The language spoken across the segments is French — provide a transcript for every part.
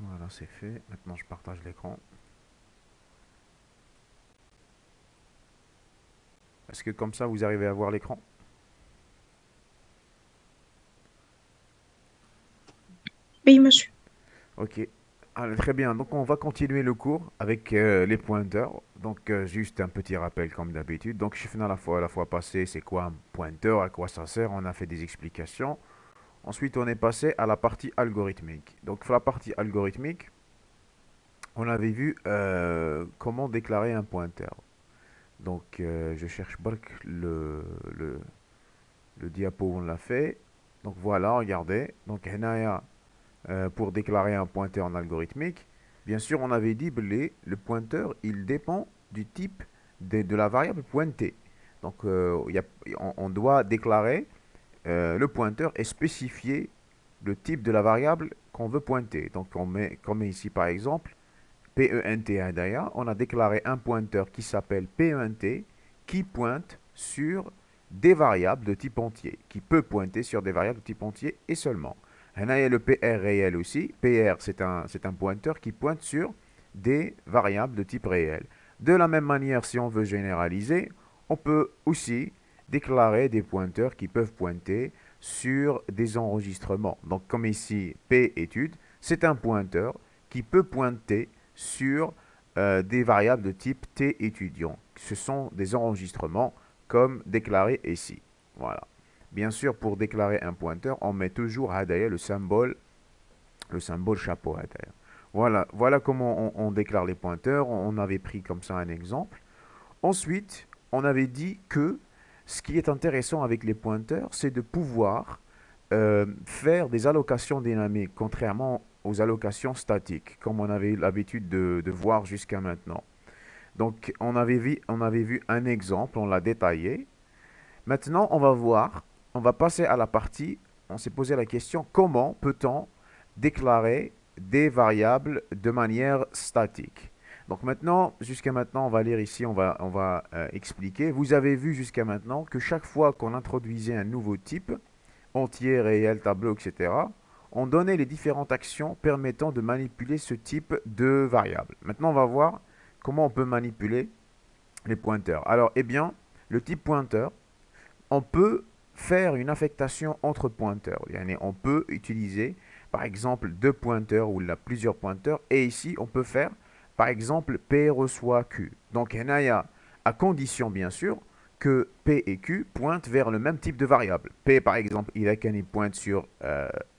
Voilà, c'est fait. Maintenant, je partage l'écran. Est-ce que comme ça, vous arrivez à voir l'écran? Oui, monsieur. Ok. Alors, très bien. Donc, on va continuer le cours avec les pointeurs. Donc, juste un petit rappel comme d'habitude. Donc, je finis la fois passée, c'est quoi un pointeur, à quoi ça sert. On a fait des explications. Ensuite, on est passé à la partie algorithmique. Donc, pour la partie algorithmique, on avait vu comment déclarer un pointeur. Donc, je cherche Bark le diapo où on l'a fait. Donc, voilà, regardez. Donc, Henaya, pour déclarer un pointeur en algorithmique, bien sûr, on avait dit le pointeur, il dépend du type de la variable pointée. Donc, on doit déclarer le pointeur et spécifier le type de la variable qu'on veut pointer. Donc, comme ici par exemple, PENT d'ailleurs, on a déclaré un pointeur qui s'appelle PENT qui pointe sur des variables de type entier, qui peut pointer sur des variables de type entier et seulement. Il y a le PR réel aussi. PR, c'est un pointeur qui pointe sur des variables de type réel. De la même manière, si on veut généraliser, on peut aussi déclarer des pointeurs qui peuvent pointer sur des enregistrements. Donc comme ici, P étude, c'est un pointeur qui peut pointer sur des variables de type T étudiant. Ce sont des enregistrements comme déclaré ici. Voilà. Bien sûr, pour déclarer un pointeur, on met toujours hadaya, le symbole chapeau hadaya. Voilà comment on déclare les pointeurs. On avait pris comme ça un exemple. Ensuite, on avait dit que ce qui est intéressant avec les pointeurs, c'est de pouvoir faire des allocations dynamiques, contrairement aux allocations statiques, comme on avait l'habitude de voir jusqu'à maintenant. Donc, on avait vu un exemple, on l'a détaillé. Maintenant, on va passer à la partie, on s'est posé la question, comment peut-on déclarer des variables de manière statique. Donc maintenant, jusqu'à maintenant, on va lire ici, on va expliquer. Vous avez vu jusqu'à maintenant que chaque fois qu'on introduisait un nouveau type, entier, réel, tableau, etc., on donnait les différentes actions permettant de manipuler ce type de variable. Maintenant, on va voir comment on peut manipuler les pointeurs. Alors, eh bien, le type pointeur, on peut faire une affectation entre pointeurs. On peut utiliser, par exemple, deux pointeurs ou là, plusieurs pointeurs. Et ici, on peut faire, par exemple, P reçoit Q. Donc, à condition, bien sûr, que P et Q pointent vers le même type de variable. P, par exemple, il pointe sur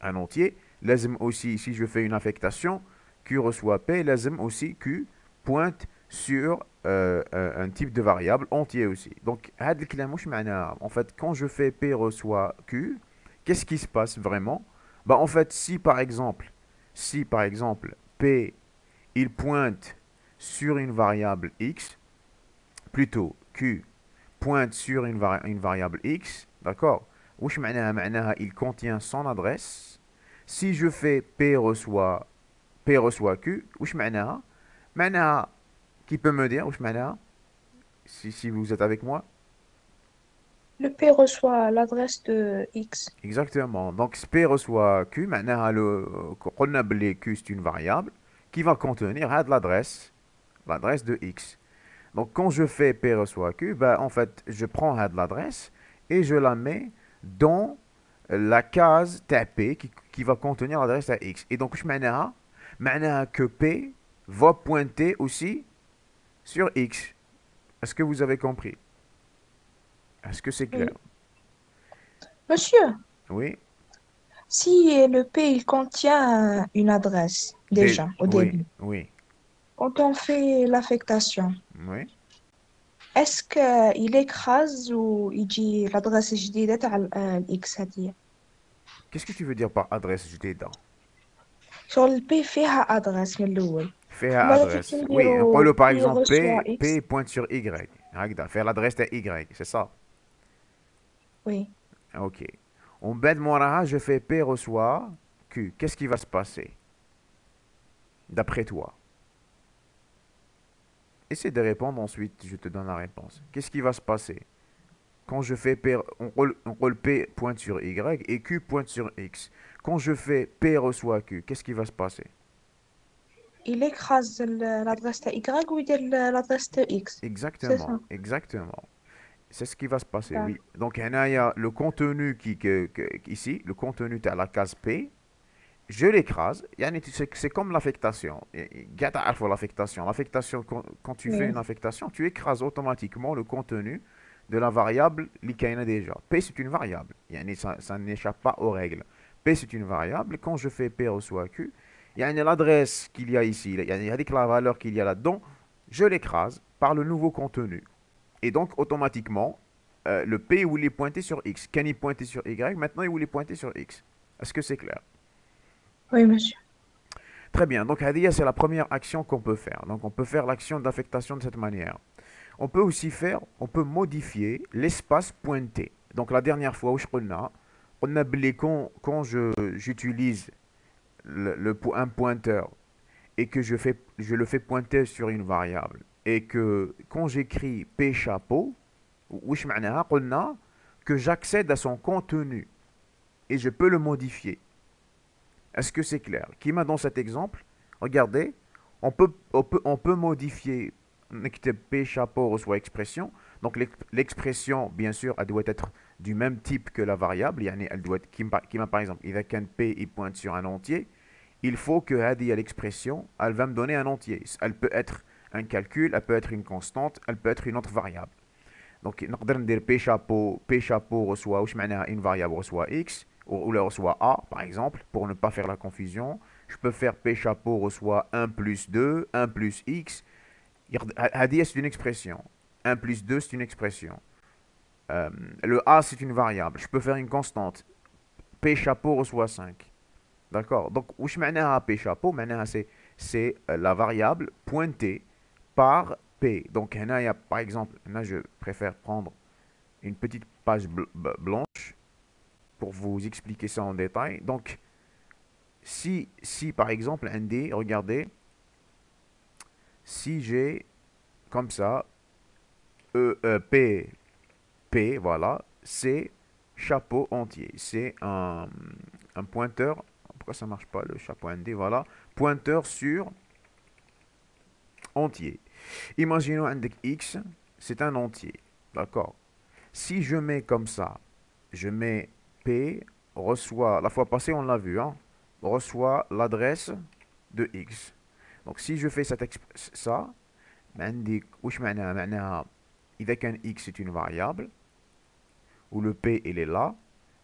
un entier. Lazim aussi, si je fais une affectation, Q reçoit P. Lazim aussi, Q pointe sur un type de variable entier aussi. Donc, en fait, quand je fais P reçoit Q, qu'est-ce qui se passe vraiment? Bah, en fait, si par exemple P il pointe sur une variable X, plutôt Q pointe sur une variable X, d'accord? Il contient son adresse. Si je fais P reçoit Q, معناها qui peut me dire si vous êtes avec moi? Le P reçoit l'adresse de X. Exactement. Donc, P reçoit Q. معناها قلنا بلي Q c'est une variable qui va contenir l'adresse de X. Donc, quand je fais P reçoit Q, ben, en fait, je prends l'adresse et je la mets dans la case P qui va contenir l'adresse à X. Et donc, معناها que P va pointer aussi sur X. Est-ce que vous avez compris? Est-ce que c'est clair? Oui. Monsieur, Oui? si le P il contient une adresse déjà au Oui, début, oui, quand on fait l'affectation, oui. est-ce qu'il écrase ou il dit l'adresse جديدة تاع X هذه؟ Qu'est-ce que tu veux dire par adresse جديدة؟ شغل البي فيها adresse من الأول فيها ومن بعد كيف adresse. Oui, نديرو نقولوا par P exemple reçoit X. P pointe sur Y. هكذا faire l'adresse de Y, c'est ça. Oui. Ok. On بعد موراها je fais P reçoit Q. Qu'est-ce qui va se passer d'après toi? Essaie de répondre ensuite, je te donne la réponse. Qu'est-ce qui va se passer quand je fais P, on roule P pointe sur Y et Q pointe sur X. Quand je fais P reçoit Q, qu'est-ce qui va se passer? il écrase l'adresse de Y ou l'adresse de X. C'est ça. Exactement, exactement. C'est ce qui va se passer, oui. D'accord. Donc, il y a le contenu ici, le contenu de la case P, je l'écrase. C'est comme l'affectation. Pour l'affectation. L'affectation, quand tu fais Oui. une affectation, tu écrases automatiquement le contenu de la variable qui a déjà. P, c'est une variable. Ça n'échappe pas aux règles. P, c'est une variable. Quand je fais P reçoit Q, il y a l'adresse qu'il y a ici, il y a la valeur qu'il y a là-dedans, je l'écrase par le nouveau contenu. Et donc, automatiquement, le P, où il est pointé sur X. Quand il est pointé sur Y, maintenant, il voulait pointer sur X. Est-ce que c'est clair? Oui, monsieur. Très bien. Donc, Hadia, c'est la première action qu'on peut faire. Donc, on peut faire l'action d'affectation de cette manière. On peut aussi faire, on peut modifier l'espace pointé. Donc, la dernière fois où on a appelé quand j'utilise un pointeur et que je le fais pointer sur une variable et que quand j'écris P chapeau, وش معناها قلنا que j'accède à son contenu et je peux le modifier. Est-ce que c'est clair? Qui m'a dans cet exemple? Regardez, on peut modifier P chapeau reçoit expression. Donc l'expression, bien sûr, elle doit être du même type que la variable. Elle doit être, qui m'a par exemple, il qu'un P il pointe sur un entier, il faut que l'expression, elle va me donner un entier. Elle peut être un calcul, elle peut être une constante, elle peut être une autre variable. Donc, نقدر ندير P chapeau reçoit واش معناها une variable reçoit x ou le reçoit a par exemple pour ne pas faire la confusion. Je peux faire P chapeau reçoit 1 plus 2, 1 plus x. هذه c'est une expression. 1 plus 2 c'est une expression. Le a c'est une variable. Je peux faire une constante. P chapeau reçoit 5. D'accord. Donc واش معناها P chapeau معناها c'est la variable pointée par P. Donc هنايا par exemple, là je préfère prendre une petite page blanche pour vous expliquer ça en détail. Donc, si par exemple, un D, regardez, si j'ai comme ça, P, P, voilà, c'est chapeau entier. C'est un pointeur. Pourquoi ça marche pas le chapeau ND? Voilà, pointeur sur entier. Imaginons un X, c'est un entier. D'accord. Si je mets comme ça, je mets P reçoit, la fois passée on l'a vu, hein, reçoit l'adresse de X. Donc si je fais ça, عندي وش معناها؟ معناها إذا كان X est une variable où le P il est là,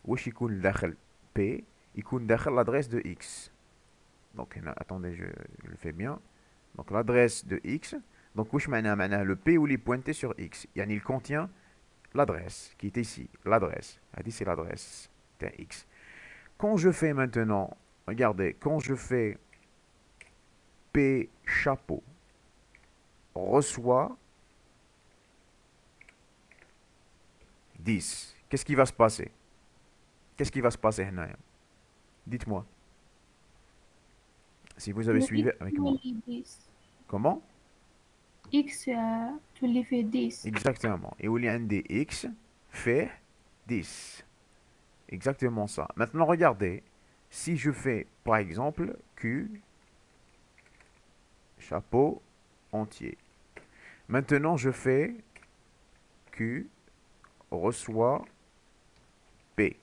وش يكون داخل P يكون داخل l'adresse de X. Donc attendez, je le fais bien. Donc l'adresse de X, donc وش معناها؟ معناها le P où il est pointé sur X. يعني il contient l'adresse qui est ici, l'adresse. Elle dit c'est l'adresse d'un X. Quand je fais maintenant, regardez, quand je fais P chapeau reçoit 10, qu'est-ce qui va se passer? Qu'est-ce qui va se passer, Hnaïa? Dites-moi, si vous avez Le suivi X avec moi. تولي 10 Comment? X تولي فيه 10. Exactement. Et où il y a un des X fait 10. Exactement ça. Maintenant, regardez, si je fais, par exemple, Q chapeau entier. Maintenant, je fais Q reçoit P.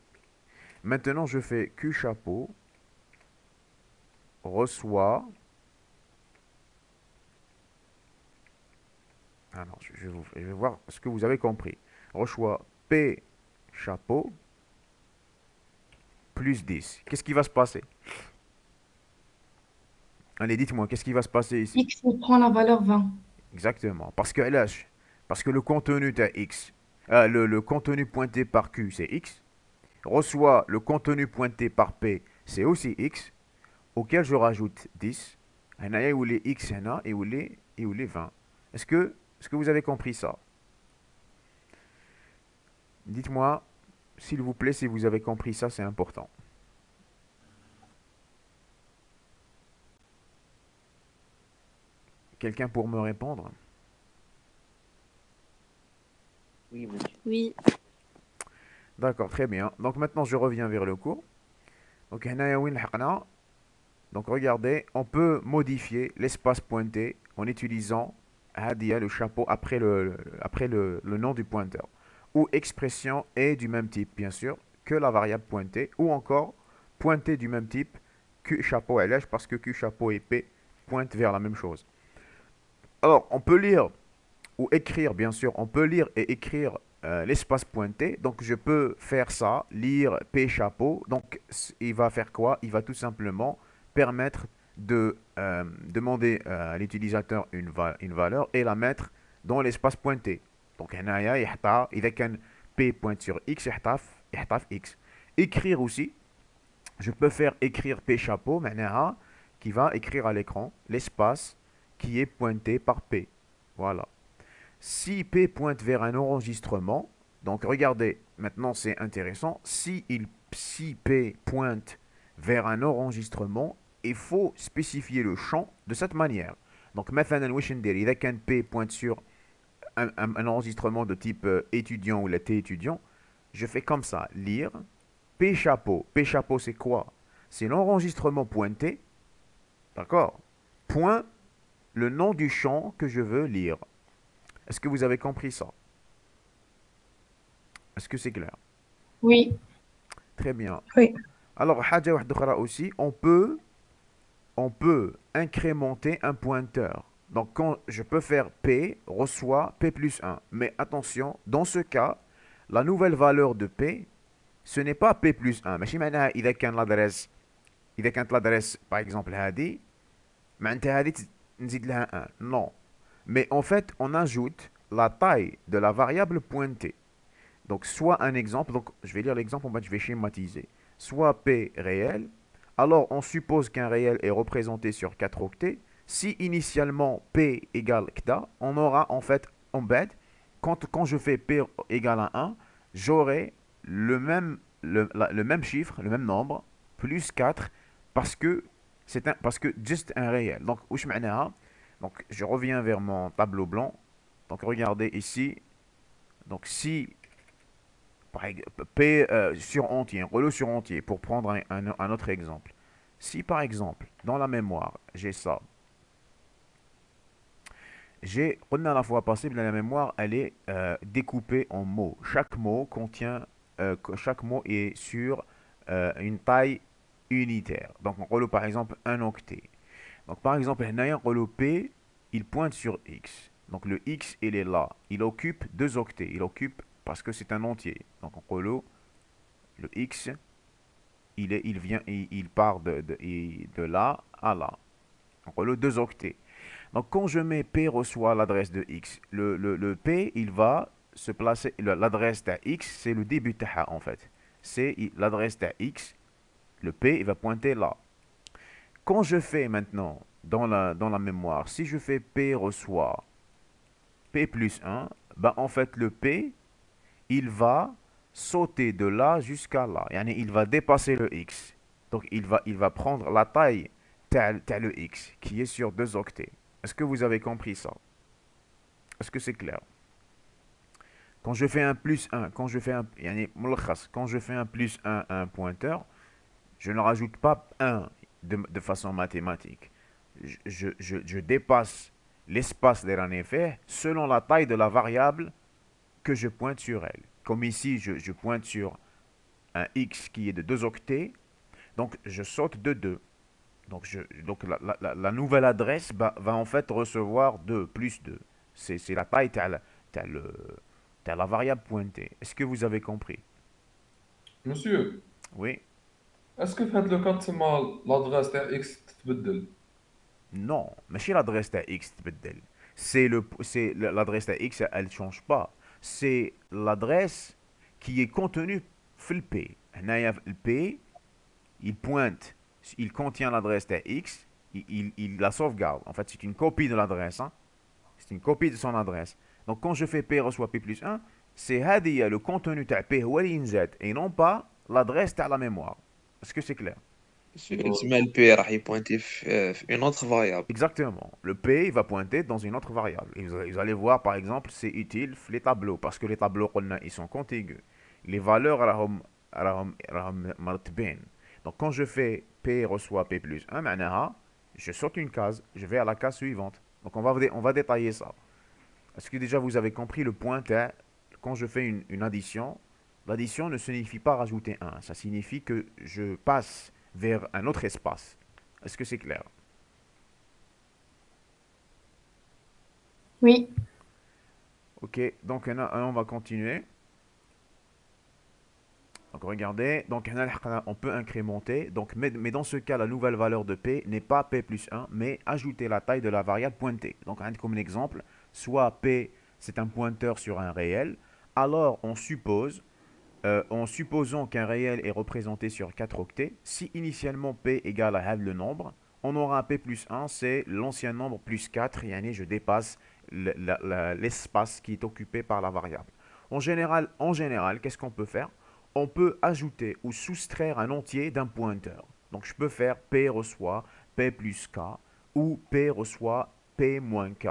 Maintenant, je fais Q chapeau reçoit. Alors, je vais voir ce que vous avez compris. Reçoit P chapeau plus 10. Qu'est-ce qui va se passer? Allez, dites-moi, qu'est-ce qui va se passer ici? X prend la valeur 20. Exactement. Parce que le contenu de X, le contenu pointé par Q, c'est X. Reçoit le contenu pointé par P, c'est aussi X. Auquel je rajoute 10. هنايا يولي X هنا يولي 20. Est-ce que vous avez compris ça? Dites-moi, s'il vous plaît, si vous avez compris ça, c'est important. Quelqu'un pour me répondre? Oui, monsieur. Oui, D'accord, très bien. Donc maintenant, je reviens vers le cours. Donc هنايا وين لحقنا؟ Donc regardez, on peut modifier l'espace pointé en utilisant hadia, le chapeau après le nom du pointeur. Ou expression est du même type, bien sûr, que la variable pointée. Ou encore pointé du même type que chapeau LH parce que Q chapeau et P pointent vers la même chose. Alors, on peut lire ou écrire, bien sûr, on peut lire et écrire l'espace pointé. Donc, je peux faire ça, lire P chapeau. Donc, il va faire quoi? Il va tout simplement permettre de demander à l'utilisateur une valeur et la mettre dans l'espace pointé. Donc, هنايا يحطها إذا كان P pointe sur X يحطها في X. Écrire aussi, je peux faire écrire P chapeau, معناها qui va écrire à l'écran l'espace qui est pointé par P. Voilà. Si P pointe vers un enregistrement, donc regardez, maintenant c'est intéressant, si P pointe vers un enregistrement, il faut spécifier le champ de cette manière. Donc مثلا واش ندير إذا كان P pointe sur un enregistrement de type étudiant ou la T étudiant, je fais comme ça, lire, P chapeau. P chapeau c'est quoi? C'est l'enregistrement pointé, d'accord? Point, le nom du champ que je veux lire. Est-ce que vous avez compris ça? Est-ce que c'est clair? Oui. Très bien. Oui. Alors, حاجة واحدة أخرى aussi, on peut incrémenter un pointeur. Donc, quand je peux faire P reçoit P plus 1. Mais attention, dans ce cas, la nouvelle valeur de P, ce n'est pas P plus 1. ماشي معناها إذا كانت l'adresse par exemple هذه معناتها هذه نزيد لها 1. Non. Mais en fait, on ajoute la taille de la variable pointée. Donc, soit un exemple, donc je vais lire l'exemple, en fait, je vais schématiser. Soit P réel, alors on suppose qu'un réel est représenté sur 4 octets. Si initialement P égale CDA, on aura en fait en bête, quand je fais P égale à 1, j'aurai le même chiffre, le même nombre, plus 4, parce que juste un réel. Donc, وش معناها? Donc, je reviens vers mon tableau blanc. Donc, regardez ici. Donc, si P sur entier, un relais sur entier, pour prendre un autre exemple. Si par exemple, dans la mémoire, j'ai ça, on a la fois passée, mais la mémoire, elle est découpée en mots. Chaque mot est sur une taille unitaire. Donc, on relève par exemple un octet. Donc, par exemple, un relais P, il pointe sur X. Donc, le X, il est là. Il occupe 2 octets. Il occupe parce que c'est un entier. Donc, en gros, le X, il part de là à là. En gros, 2 octets. Donc, quand je mets P reçoit l'adresse de X, le P, il va se placer, l'adresse de X, c'est le début de en fait. C'est l'adresse de X, le P, il va pointer là. Quand je fais maintenant, dans la mémoire, si je fais P reçoit P plus 1, ben en fait, le P, il va sauter de là jusqu'à là. Yani, il va dépasser le X. Donc, il va prendre la taille de le X, qui est sur 2 octets. Est-ce que vous avez compris ça? Est-ce que c'est clair? Quand je fais un plus 1, quand je fais un plus 1 à un pointeur, je ne rajoute pas 1 de façon mathématique. Je dépasse l'espace de effet selon la taille de la variable que je pointe sur elle. Comme ici, je pointe sur un x qui est de 2 octets, donc je saute de 2. Donc la nouvelle adresse va en fait recevoir 2, plus 2. C'est la taille de la variable pointée. Est-ce que vous avez compris? Monsieur, Oui? est-ce que في هذا لو كان تسمى l'adresse تاع X تتبدل؟ Non, ماشي l'adresse de x تبدل. L'adresse de x, elle ne change pas. C'est l'adresse qui est contenue في le P. هنايا le P, il pointe, il contient l'adresse de x, il la sauvegarde. En fait, c'est une copie de l'adresse. Hein? C'est une copie de son adresse. Donc, quand je fais P reçoit P plus 1, c'est هذه le contenu de P هو اللي ينزاد et non pas l'adresse de la mémoire. Est-ce que c'est clair? تسمى البي راح يبوينتي في اون اوتر فاريابل. Exactement. Le P il va pointer dans une autre variable. Et vous allez voir, par exemple, c'est utile les tableaux, parce que les tableaux, ils sont contigus. Les valeurs, راهم مرتبين. Donc, quand je fais P reçoit P plus 1, معناها, je saute une case, je vais à la case suivante. Donc on va détailler ça. Est-ce que déjà vous avez compris le point quand je fais une addition, l'addition ne signifie pas rajouter 1, ça signifie que je passe vers un autre espace. Est-ce que c'est clair? Oui. Ok, donc on va continuer. Donc regardez, donc on peut incrémenter, donc, mais dans ce cas, la nouvelle valeur de P n'est pas P plus 1, mais ajouter la taille de la variable pointée. Donc comme exemple, soit P c'est un pointeur sur un réel, alors on suppose, en supposant qu'un réel est représenté sur 4 octets, si initialement P égale à le nombre, on aura un P plus 1, c'est l'ancien nombre plus 4, et je dépasse l'espace qui est occupé par la variable. En général, qu'est-ce qu'on peut faire? On peut ajouter ou soustraire un entier d'un pointeur. Donc je peux faire P reçoit P plus K ou P reçoit P moins K.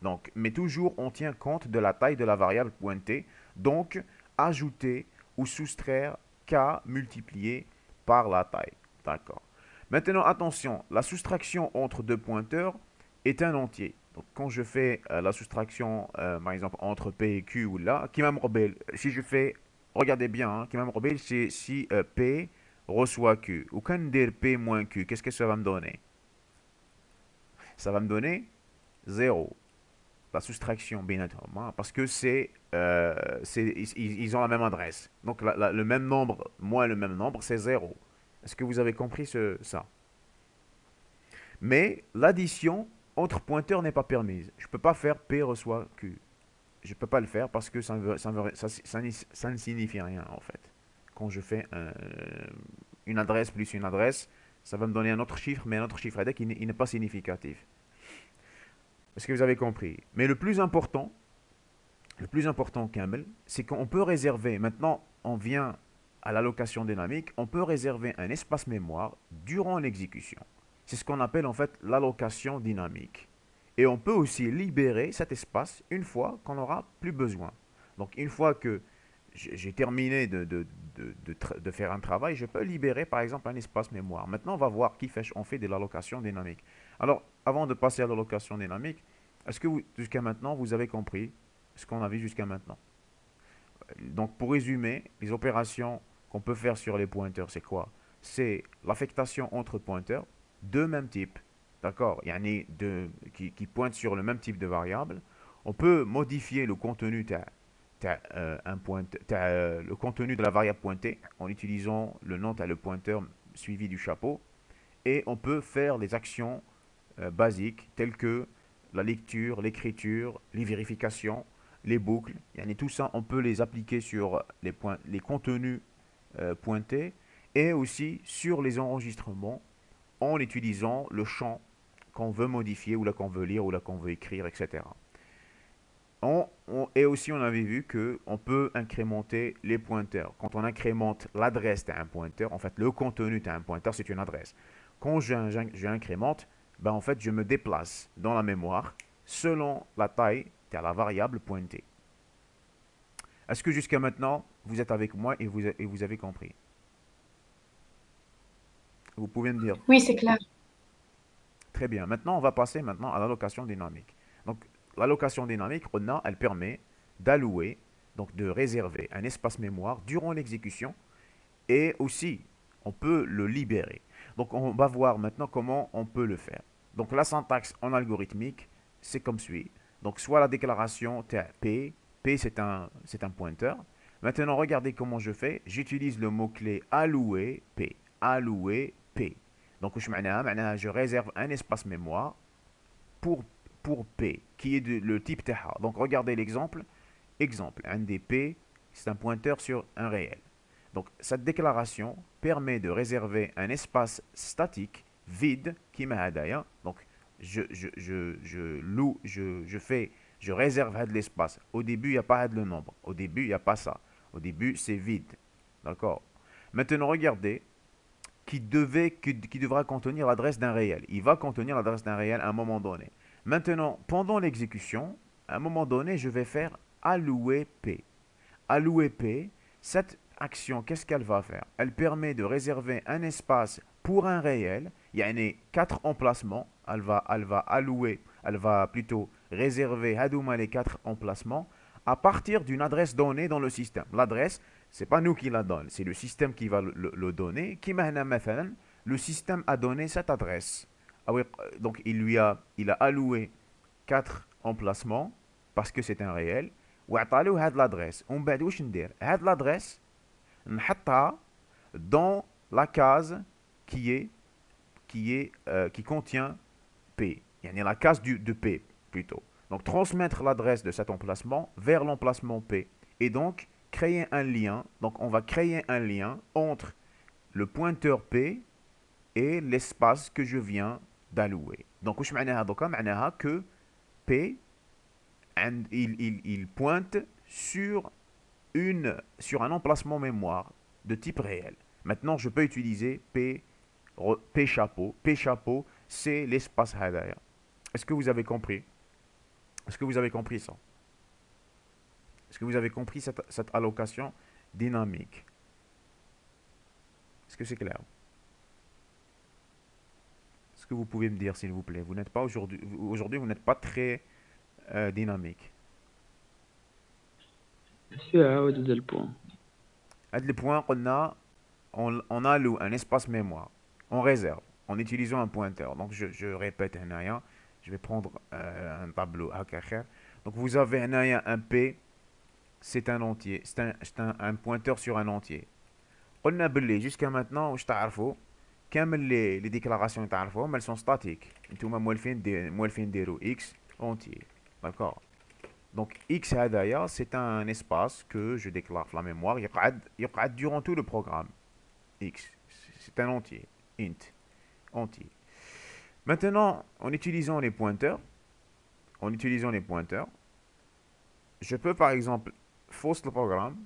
Donc, mais toujours on tient compte de la taille de la variable pointée. Donc ajouter ou soustraire K multiplié par la taille. D'accord. Maintenant, attention, la soustraction entre deux pointeurs est un entier. Donc, quand je fais la soustraction, par exemple, entre P et Q ou là, si je fais, regardez bien, c'est si P reçoit Q. Ou quand dire P moins Q, qu'est-ce que ça va me donner? Ça va me donner 0. La soustraction, bien évidemment, parce que ils ont la même adresse. Donc, le même nombre, moins le même nombre, c'est 0. Est-ce que vous avez compris ça? Mais l'addition entre pointeurs n'est pas permise. Je ne peux pas faire P reçoit Q. Je ne peux pas le faire parce que ça ne signifie rien en fait. Quand je fais une adresse plus une adresse, ça va me donner un autre chiffre, mais un autre chiffre qui n'est pas significatif. Est-ce que vous avez compris? Mais le plus important, Kamel, c'est qu'on peut réserver, maintenant on vient à l'allocation dynamique, on peut réserver un espace mémoire durant l'exécution. C'est ce qu'on appelle en fait l'allocation dynamique. Et on peut aussi libérer cet espace une fois qu'on n'aura plus besoin. Donc une fois que j'ai terminé de faire un travail, je peux libérer par exemple un espace mémoire. Maintenant, on va voir on fait de l'allocation dynamique. Alors, avant de passer à l'allocation dynamique, est-ce que jusqu'à maintenant, vous avez compris ce qu'on a vu jusqu'à maintenant? Donc, pour résumer, les opérations qu'on peut faire sur les pointeurs, c'est quoi? C'est l'affectation entre pointeurs de même type, d'accord? Qui pointent sur le même type de variable. On peut modifier le contenu le contenu de la variable pointée en utilisant le nom, le pointeur suivi du chapeau. Et on peut faire des actions basiques telles que la lecture, l'écriture, les vérifications, les boucles. Tout ça, on peut les appliquer sur les contenus pointés et aussi sur les enregistrements en utilisant le champ qu'on veut modifier ou là qu'on veut lire ou là qu'on veut écrire, etc. Et aussi, on avait vu qu'on peut incrémenter les pointeurs. Quand on incrémente l'adresse d'un pointeur, en fait, le contenu d'un pointeur, c'est une adresse. Quand j'incrémente, en fait, je me déplace dans la mémoire selon la taille de la variable pointée. Est-ce que jusqu'à maintenant, vous êtes avec moi et vous avez compris? Vous pouvez me dire. Oui, c'est clair. Très bien. Maintenant, on va passer à l'allocation dynamique. Donc, l'allocation dynamique, elle permet d'allouer, donc de réserver un espace mémoire durant l'exécution et aussi, on peut le libérer. Donc, on va voir maintenant comment on peut le faire. Donc, la syntaxe en algorithmique, c'est comme suit. Donc, soit la déclaration P, P c'est un pointeur. Maintenant, regardez comment je fais. J'utilise le mot-clé allouer P. Allouer P. Donc, je réserve un espace mémoire pour P, qui est le type TH. Donc, regardez l'exemple. Un des P, c'est un pointeur sur un réel. Donc, cette déclaration permet de réserver un espace statique, vide, qui m'a hadaya. Donc, je réserve de l'espace. Au début, il n'y a pas de le nombre. Au début, il n'y a pas ça. Au début, c'est vide. D'accord? Maintenant, regardez, qui devra contenir l'adresse d'un réel. Il va contenir l'adresse d'un réel à un moment donné. Maintenant, pendant l'exécution, à un moment donné, je vais faire allouer P. Allouer P, cette action, qu'est-ce qu'elle va faire? Elle permet de réserver un espace pour un réel, il y a 4 emplacements, elle va allouer, elle va plutôt réserver hadouma les 4 emplacements à partir d'une adresse donnée dans le système. L'adresse, c'est pas nous qui la donne, c'est le système qui va le donner. Qui مثلا, le système a donné cette adresse. Ah oui, donc il a alloué 4 emplacements parce que c'est un réel. وعطى له هاد l'adresse. ومن بعد واش ندير؟ هاد l'adresse نحطها dans la case qui contient P. يعني la case de P plutôt. Donc transmettre l'adresse de cet emplacement vers l'emplacement P. Et donc créer un lien. Donc on va créer un lien entre le pointeur P et l'espace que je viens d'allouer. Donc واش معناها دوكا؟ معناها que P il pointe sur un emplacement mémoire de type réel. Maintenant, je peux utiliser P chapeau. P chapeau, c'est l'espace hadaya. Est-ce que vous avez compris? Est-ce que vous avez compris ça? Est-ce que vous avez compris cette allocation dynamique? Est-ce que c'est clair? Est-ce que vous pouvez me dire, s'il vous plaît? Vous n'êtes pas aujourd'hui, vous n'êtes pas très dynamique. شو عاود هذا البوان هاد le point on alloue un espace mémoire, on réserve en utilisant un pointeur. Donc je répète هنايا, je vais prendre un tableau هكا خير. Donc vous avez هنايا un P, c'est un entier, c'est un pointeur sur un entier. قلنا باللي jusqu'à maintenant واش تعرفوا كامل les déclarations تعرفوهم elles sont statiques. نتوما موالفين ديروا x entier. D'accord? Donc x هدايا c'est un espace que je déclare dans la mémoire يقعد durant tout le programme. X, c'est un entier, int, entier. Maintenant, en utilisant les pointeurs, je peux par exemple force le programme,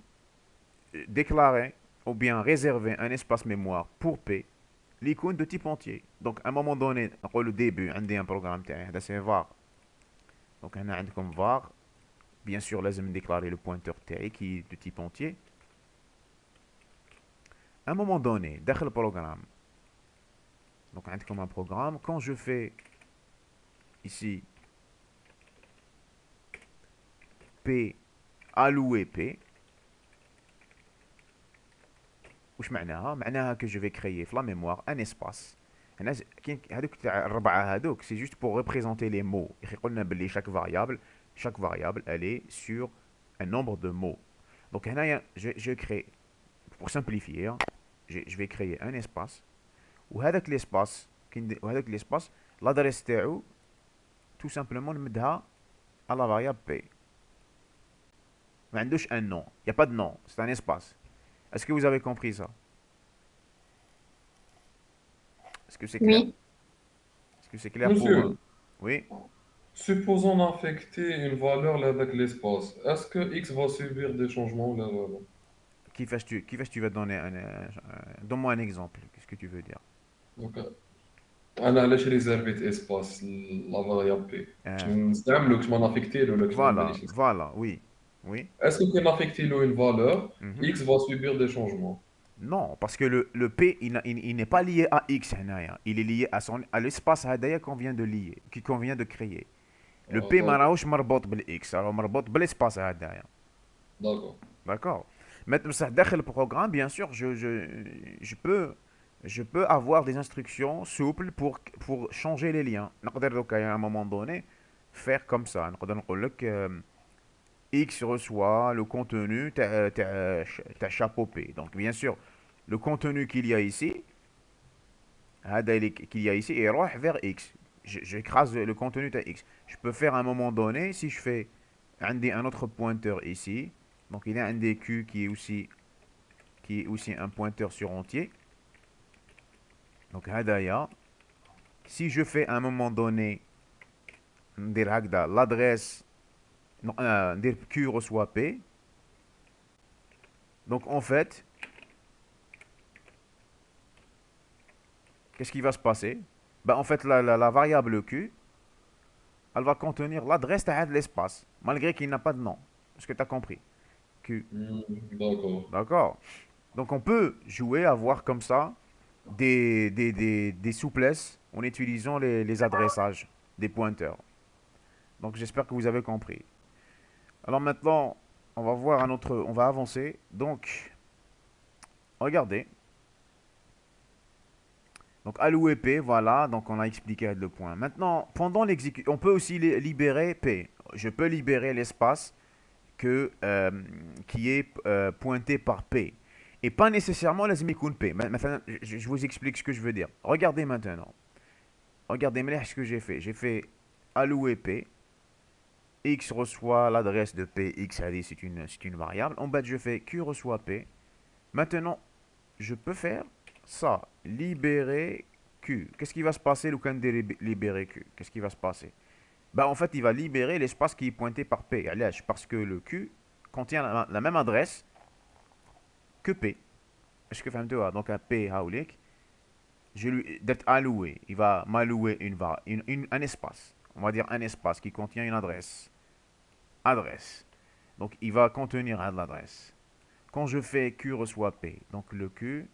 déclarer ou bien réserver un espace mémoire pour P, l'icône de type entier. Donc à un moment donné, au début, on a un programme c'est var. Donc on a comme var. Bien sûr, لازم déclarer le pointeur qui est de type entier. À un moment donné, dans le programme, donc on a comme un programme, quand je fais ici P alloué P, وش معناها؟ معناها que je vais créer dans la mémoire un espace. C'est juste pour représenter les mots. Chaque variable, elle est sur un nombre de mots. Donc, je crée, pour simplifier, je vais créer un espace. وهذاك l'espace, l'adresse تاعو, tout simplement, نمدها à la variable P. ما عندوش un nom. Il n'y a pas de nom. C'est un espace. Est-ce que vous avez compris ça? Est-ce que c'est clair? Oui. Est-ce que c'est clair pour... Monsieur, Oui? supposons affecter une valeur là avec l'espace. Est-ce que x va subir des changements là, là, là? Tu vas donner donne-moi un exemple. Qu'est-ce que tu veux dire? Donc, أنا علاش ريزيرفيت اسباس لا فاريابل بي باش Euh, نستعملو كش ما نافيكتي له ولا كش ما voilà, نبانيش. voilà, oui. Oui. Est-ce que نافيكتي له une valeur, Mhm. x va subir des changements? Non, parce que le P, il n'est pas lié à X. Il est lié à l'espace هدايا qu'on vient de lier, qu'on vient de créer. Le P D'accord, ما راهوش مربوط بالإكس، راهو مربوط بالإسباس هدايا. d'accord. D'accord. Maintenant, ça, dans le programme, bien sûr, je peux avoir des instructions souples pour changer les liens. نقدر donc à un moment donné faire comme ça. نقدر نقول لك X reçoit le contenu ta chapeau P. Donc bien sûr, le contenu qu'il y a ici, qu'il y a ici, يروح vers X. J'écrase le contenu de X. Je peux faire à un moment donné, si je fais un autre pointeur ici, donc il y a un DQ qui est aussi un pointeur sur entier. Donc hadaya, si je fais à un moment donné l'adresse, Q reçoit P, donc en fait, qu'est-ce qui va se passer? Ben, en fait, la variable Q, elle va contenir l'adresse de l'espace, malgré qu'il n'a pas de nom. Est-ce que tu as compris? Q. D'accord. D'accord. Donc on peut jouer à voir comme ça des souplesses en utilisant les adressages des pointeurs. Donc j'espère que vous avez compris. Alors maintenant, on va voir un autre, on va avancer. Donc, regardez. Donc allouer P, voilà, donc on a expliqué le point. Maintenant, pendant l'exécution, on peut aussi libérer P. Je peux libérer l'espace qui est pointé par P. Et pas nécessairement les P. Maintenant, je vous explique ce que je veux dire. Regardez maintenant. Regardez ce que j'ai fait. J'ai fait allouer P. X reçoit l'adresse de P. X, c'est une variable. En bas, je fais Q reçoit P. Maintenant, je peux faire ça. Libérer Q. Qu'est-ce qui va se passer le quand libérer Q? Qu'est-ce qui va se passer? Bah, en fait, il va libérer l'espace qui est pointé par P. Parce que le Q contient la même adresse que P. Est-ce que vous avez donc un P haoulik, je lui d'être alloué. Il va m'allouer un espace. On va dire un espace qui contient une adresse. Donc, il va contenir l'adresse. Quand je fais Q reçoit P, donc le Q,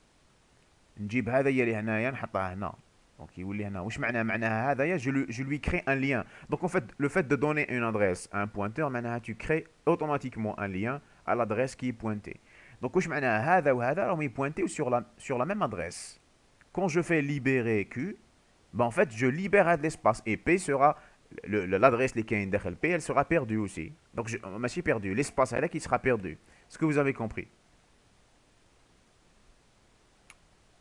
نجيب هذايا اللي هنايا نحطها هنا. Donc يولي هنا. واش معناها هذايا je lui crée un lien. Donc en fait, le fait de donner une adresse à un pointeur, معناها tu crées automatiquement un lien à l'adresse qui est pointée. Donc واش معناها هذا وهذا راهم يبوينتيو sur la même adresse. Quand je fais libérer Q, ben en fait, je libère de l'espace et P sera l'adresse les كاين داخل P, elle sera perdue aussi. Donc ماشي perdu, l'espace là qui sera perdu. Est-ce que vous avez compris?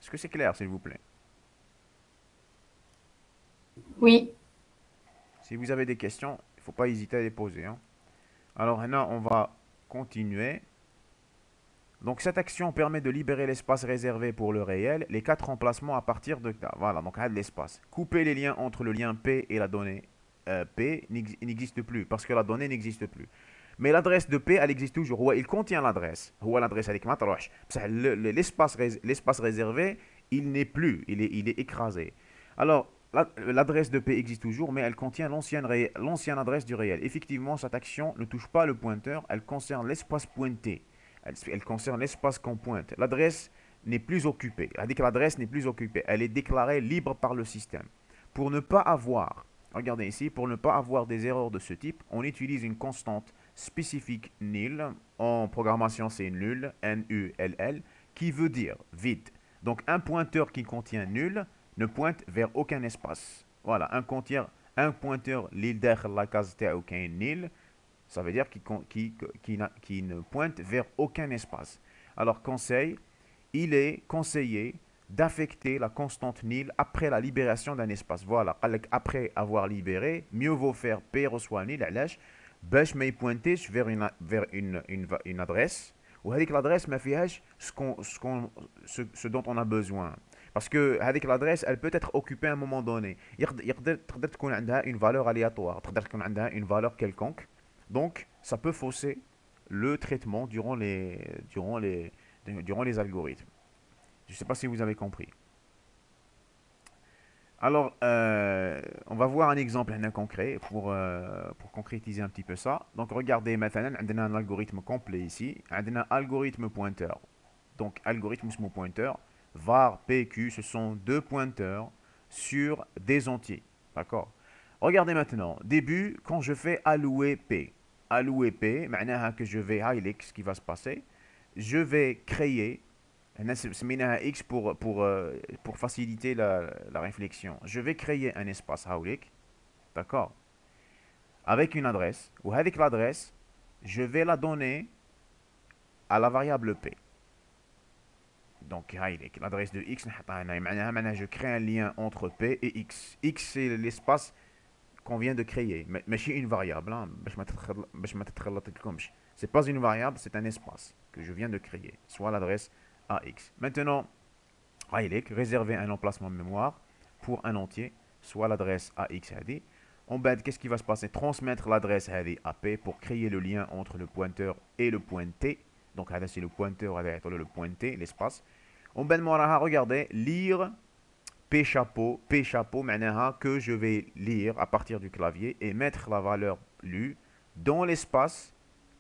Est-ce que c'est clair, s'il vous plaît? Oui. Si vous avez des questions, il ne faut pas hésiter à les poser. Hein. Alors maintenant, on va continuer. Donc cette action permet de libérer l'espace réservé pour le réel, les 4 emplacements à partir de... Voilà, donc de l'espace. Couper les liens entre le lien P et la donnée P n'existe plus, parce que la donnée n'existe plus. Mais l'adresse de P, elle existe toujours. Il contient l'adresse. L'adresse avec l'espace réservé, il n'est plus. Il est écrasé. Alors, l'adresse de P existe toujours, mais elle contient l'ancienne adresse du réel. Effectivement, cette action ne touche pas le pointeur. Elle concerne l'espace pointé. Elle concerne l'espace qu'on pointe. L'adresse n'est plus occupée. C'est-à-dire que l'adresse n'est plus occupée. Elle est déclarée libre par le système. Pour ne pas avoir, regardez ici, pour ne pas avoir des erreurs de ce type, on utilise une constante spécifique nil. En programmation, c'est nul, N-U-L-L, qui veut dire vide. Donc un pointeur qui contient nul ne pointe vers aucun espace. Voilà, un pointeur li dakhel la case تاعو كاين nil, ça veut dire qu'il ne pointe vers aucun espace. Alors conseil, il est conseillé d'affecter la constante nil après la libération d'un espace. Voilà, après avoir libéré, mieux vaut faire P reçoit nil, علاش باش ما يبوينتيش vers une adresse وهذيك l'adresse ما فيهاش ce dont on a besoin. Parce que avec l'adresse, elle peut être occupée à un moment donné. تقدر تكون عندها une valeur aléatoire, تقدر تكون عندها une valeur quelconque. Donc, ça peut fausser le traitement durant les algorithmes. Je ne sais pas si vous avez compris. Alors, on va voir un exemple concret pour concrétiser un petit peu ça. Donc, regardez maintenant, on a un algorithme complet ici. On a un algorithme pointeur. Donc, algorithme pointeur. var, pq, ce sont deux pointeurs sur des entiers. D'accord? Regardez maintenant. Début, quand je fais allouer p. Allouer p, معناها que je vais highlight ce qui va se passer. Je vais créer X pour faciliter la réflexion. Je vais créer un espace Haulik, d'accord, avec une adresse, ou avec l'adresse, je vais la donner à la variable P. Donc, l'adresse de X, je crée un lien entre P et X. X, c'est l'espace qu'on vient de créer, mais c'est une variable. C'est pas une variable, c'est un espace que je viens de créer, soit l'adresse AX. Maintenant, réserver un emplacement de mémoire pour un entier, soit l'adresse AX. En bas, qu'est-ce qui va se passer? Transmettre l'adresse AP pour créer le lien entre le pointeur et le pointé. Donc, c'est le pointeur, le pointé, l'espace. En bas, regardez, lire P chapeau, que je vais lire à partir du clavier et mettre la valeur lue dans l'espace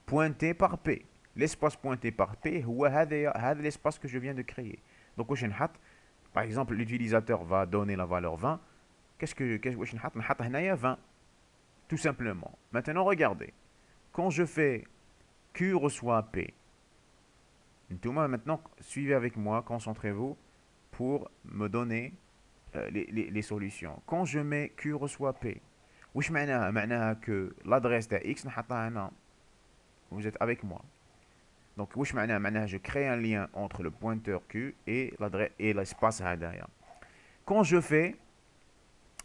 pointé par P. L'espace pointé par P, c'est l'espace que je viens de créer. Donc, Par exemple, l'utilisateur va donner la valeur 20. واش نحط هنايا 20 tout simplement. Maintenant, regardez. Quand je fais Q reçoit P. Ntouma, maintenant, suivez avec moi, concentrez-vous pour me donner les solutions. Quand je mets Q reçoit P, واش معناها؟ معناها que l'adresse de X نحطها هنا. Vous êtes avec moi. Donc, واش معناها؟ معناها je crée un lien entre le pointeur Q et l'adresse et l'espace هدايا. Quand je fais,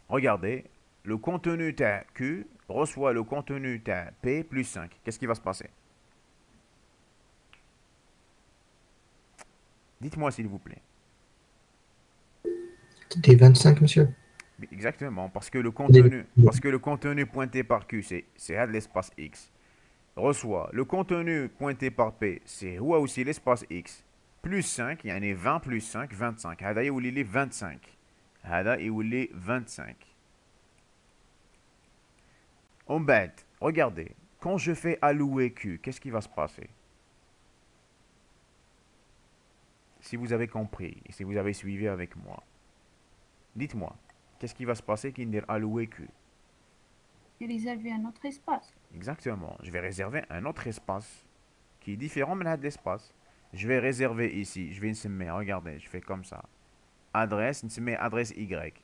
regardez, le contenu de Q reçoit le contenu de P plus 5. Qu'est-ce qui va se passer? Dites-moi s'il vous plaît. Des 25, monsieur. Exactement, parce que Des- le contenu pointé par Q, c'est l'espace X, reçoit le contenu pointé par P, c'est aussi l'espace X, plus 5, il y en a 20 plus 5, 25. هذا يولي لي 25. هذا يولي 25. En bête, regardez, quand je fais allouer Q, qu'est-ce qui va se passer? Si vous avez compris, et si vous avez suivi avec moi, dites-moi, qu'est-ce qui va se passer qui dire allouer Q? Réserver un autre espace. Exactement, je vais réserver un autre espace qui est différent de l'espace. Je vais réserver ici, je vais me regardez, je fais comme ça. Adresse, adresse Y.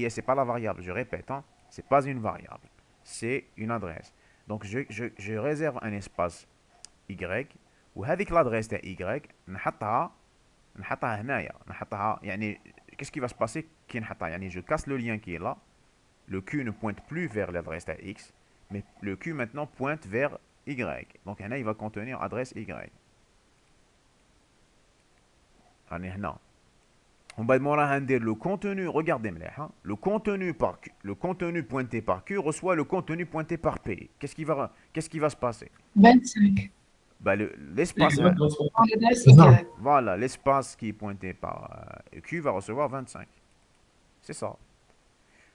C'est pas la variable, je répète, hein, c'est pas une variable, c'est une adresse. Donc je réserve un espace Y, وهذيك l'adresse de Y نحطها هنايا نحطها يعني qu'est-ce qui va se passer كي نحطها يعني je casse le lien qui est là. Le Q ne pointe plus vers l'adresse de X, mais le Q maintenant pointe vers Y. Donc هنا il va contenir adresse Y. راني هنا. On va demander le contenu, regardez مليح, hein, le contenu pointé par Q reçoit le contenu pointé par P. Qu'est-ce qui va se passer? 25. Bah, X l'espace, va transformer. En l'adresse Non. Y. voilà, l'espace qui est pointé par Q va recevoir 25. C'est ça.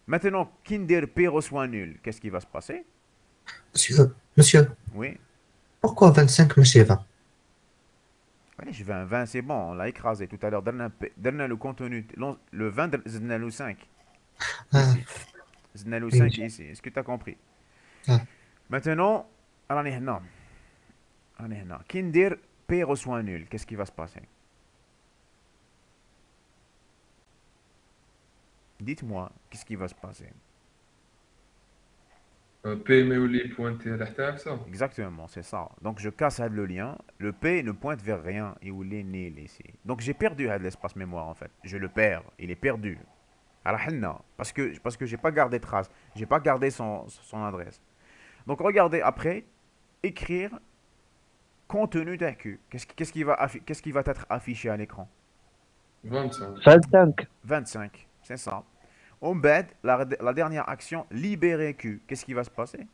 Maintenant, Kinder P reçoit nul. Qu'est-ce qui va se passer? Monsieur, Oui. pourquoi 25, monsieur 20? Allez, je vais un 20, c'est bon, on l'a écrasé tout à l'heure. Donne le contenu, le 20, zedna le 5. Ah, Ici. Zedna le oui, 5 monsieur. ici. Est-ce que tu as compris? Ah. Maintenant, راني هنا. Kinder P reçoit nul. Qu'est-ce qui va se passer? Dites-moi, qu'est-ce qui va se passer? P ما يولي pointé على حتى عكسها. Exactement, c'est ça. Donc je casse le lien. Le P ne pointe vers rien. Il est nil ici. Donc j'ai perdu l'espace mémoire en fait. Je le perds. Il est perdu. Alors, parce que j'ai pas gardé trace. J'ai pas gardé son adresse. Donc regardez après. Écrire contenu d'un Q. Qu'est-ce qui va être affiché à l'écran? 25. 25. 25. C'est ça. On bête la dernière action, libérer Q. Qu'est-ce qui va se passer?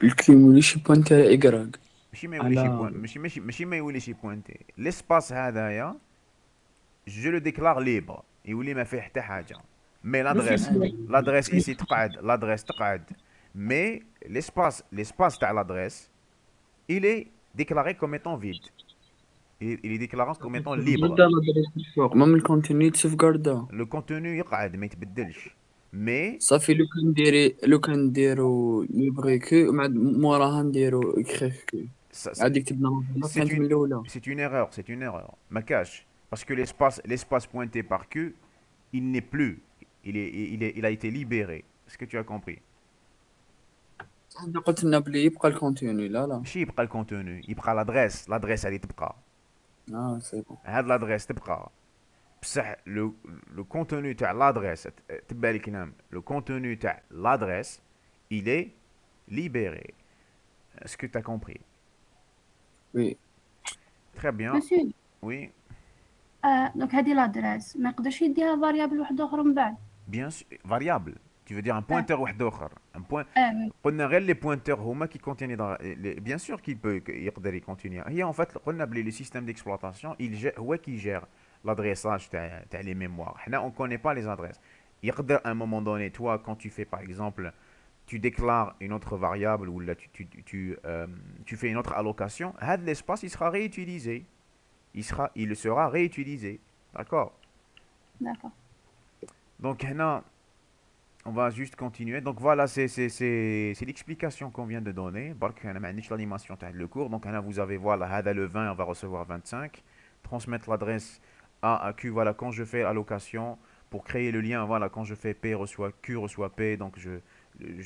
الكل موليش يبوينتي على إكراك. ماشي ما يوليش على يبوين ماشي ما يوليش يبوينتي l'espace هذايا je le déclare libre يولي ما فيه حتى حاجه مي l'adresse ici تقعد l'adresse تقعد mais l'espace تاع l'adresse il est déclaré comme étant vide il est déclaré comme étant libre بدا الأدريس الفوق مام الكونتيني تسيفغاردا. le contenu يقعد ما يتبدلش mais صافي لو كان نديرو ليبغي كو مع موراها نديرو إكخيغ كو. ça- عاد كتبنا لا c'est كانت من الأولى. c'est une erreur ما كاش parce que l'espace pointé par Q il n'est plus il a été libéré est-ce que tu as compris? حنا قلت لنا بلي يبقى الكونتيني. لا ماشي يبقى الكونتوني يبقى l'adresse هذه تبقى سي بون. هاد l'adresse تبقى بصح le contenu تاع l'adresse تبع لك نعم le contenu تاع l'adresse il est libéré est-ce que tu as compris? وي. très bien مسيو oui دونك هذه لادريس ما يقدرش يديها فاريابل واحد اخر من بعد. bien sûr variable tu veux dire un pointeur واحد اخر un point وي. قلنا غير لي بوينتور هما qui contiennent bien sûr qu'il peut يقدر يكونتيني هي en fait قلنا بلي le système d'exploitation هو qui gère l'adressage تاع les mémoires حنا on connaît pas les adresses يقدر à un moment donné toi quand tu fais par exemple tu déclares une autre variable ou là tu fais une autre allocation هذا l'espace il sera réutilisé il sera réutilisé. D'accord? D'accord. Donc, هنا, on va juste continuer. Donc voilà, c'est l'explication qu'on vient de donner. برك أنا ما عنديش l'animation تاع le cours. Donc هنا vous avez voilà, هذا le 20, on va recevoir 25. Transmettre l'adresse A à Q. Voilà, quand je fais allocation, pour créer le lien, voilà, quand je fais P reçoit Q reçoit P, donc je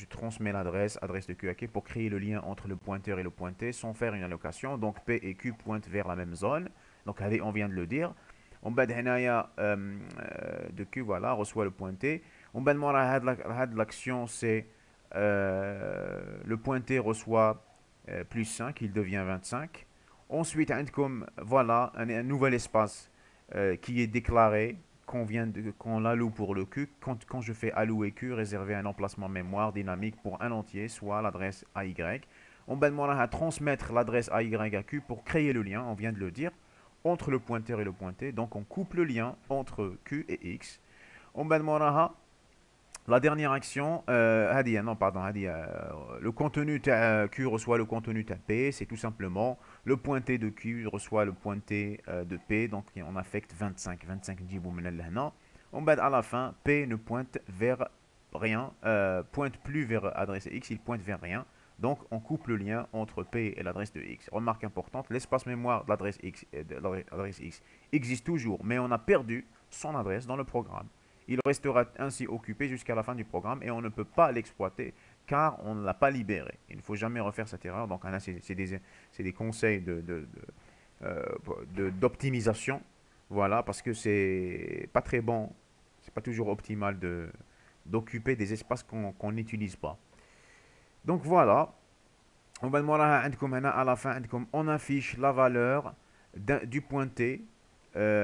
transmets l'adresse, adresse de Q à Q, pour créer le lien entre le pointeur et le pointé sans faire une allocation. Donc P et Q pointent vers la même zone. Donc allez, on vient de le dire. On بعد هنايا de Q, voilà, reçoit le pointé. On بعد مورا هاد l'action, c'est le pointé reçoit plus 5, il devient 25. Ensuite, عندكم, voilà, un nouvel espace qui est déclaré, qu'on l'alloue pour le Q. Quand je fais allouer Q, réserver un emplacement mémoire dynamique pour un entier, soit l'adresse AY. On va à transmettre l'adresse AY à Q pour créer le lien, on vient de le dire, entre le pointeur et le pointé. Donc on coupe le lien entre Q et X. On va la dernière action, le contenu Q reçoit le contenu P, c'est tout simplement le pointé de Q reçoit le pointé de P, donc on affecte 25. 25 نجيبو من لهنا. On va à la fin, P ne pointe vers rien, pointe plus vers adresse X, il pointe vers rien. Donc on coupe le lien entre P et l'adresse de X. Remarque importante, l'espace mémoire de l'adresse X, existe toujours, mais on a perdu son adresse dans le programme. Il restera ainsi occupé jusqu'à la fin du programme et on ne peut pas l'exploiter car on ne l'a pas libéré. Il ne faut jamais refaire cette erreur. Donc là, c'est des conseils d'optimisation. Voilà, parce que c'est pas très bon, c'est pas toujours optimal d'occuper des espaces qu'on n'utilise pas. Donc voilà, on va demander à la fin, on affiche la valeur du pointé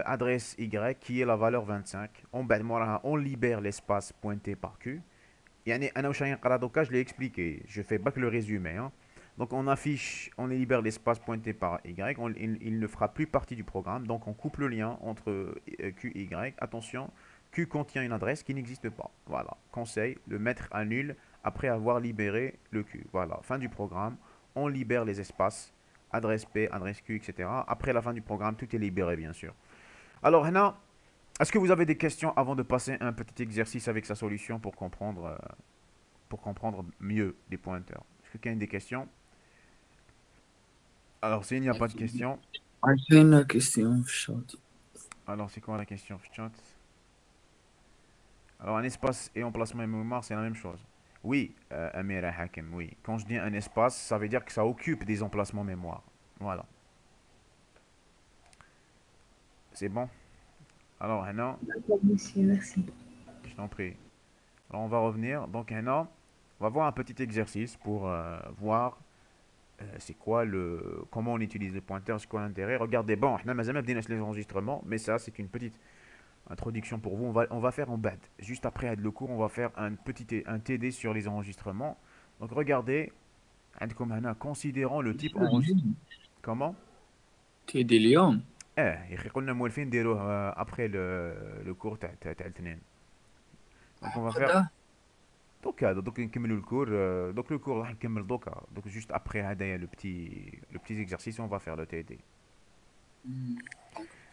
adresse Y qui est la valeur 25. On libère l'espace pointé par Q. Je l'ai expliqué, je fais pas que le résumé. Hein. Donc on affiche, on libère l'espace pointé par Y, il ne fera plus partie du programme, donc on coupe le lien entre Q et Y. Attention, Q contient une adresse qui n'existe pas. Voilà, conseil, le mettre à nul après avoir libéré le Q. Voilà, fin du programme, on libère les espaces, adresse P, adresse Q, etc. Après la fin du programme, tout est libéré bien sûr. Alors Hena, est-ce que vous avez des questions avant de passer un petit exercice avec sa solution pour comprendre mieux les pointeurs? Est-ce que quelqu'un a des questions? Alors s'il n'y a pas de questions, عارفين question في الشات. alors c'est quoi la question, chat? Alors un espace et emplacement mémoire, c'est la même chose. Oui, Amira Hakim, oui. Quand je dis un espace, ça veut dire que ça occupe des emplacements mémoire. Voilà. C'est bon? Alors, Hena, Merci. je t'en prie. Alors, on va revenir. Donc, Hena, on va voir un petit exercice pour voir c'est quoi comment on utilise les pointeurs, c'est quoi l'intérêt. Regardez, bon, on n'a jamais les enregistrements, mais ça, c'est une petite introduction pour vous. On va faire en bas. Juste après le cours, on va faire un TD sur les enregistrements. Donc, regardez, عندكم هنا, considérant le type enregistrement. Comment? تيدي اليوم. يا اخي قلنا مولفين نديروه après le cours تاع الاثنين. Donc on va faire غدا. دوك نكملوا الكور. دوك الكور راح نكمل دوكا. Donc juste après هدايا le petit exercice on va faire le TD.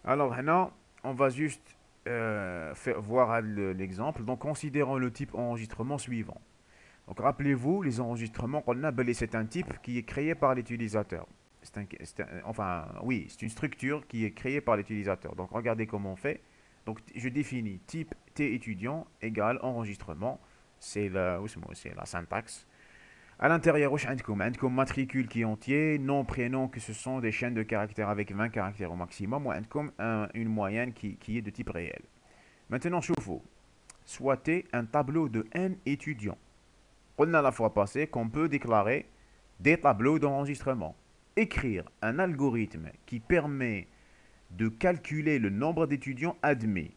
Alors هنا on va juste voir l'exemple. Donc considérons le type enregistrement suivant. Donc rappelez-vous, les enregistrements, c'est un type qui est créé par l'utilisateur. Enfin, oui, c'est une structure qui est créée par l'utilisateur. Donc regardez comment on fait. Donc je définis type T étudiant égale enregistrement. C'est la syntaxe. À l'intérieur, عندكم matricule qui est entier, nom, prénom, que ce sont des chaînes de caractères avec 20 caractères au maximum. Ou عندكم une moyenne qui est de type réel. Maintenant, شوفوا. Soit un tableau de n étudiants. On a la fois passée qu'on peut déclarer des tableaux d'enregistrement. Écrire un algorithme qui permet de calculer le nombre d'étudiants admis.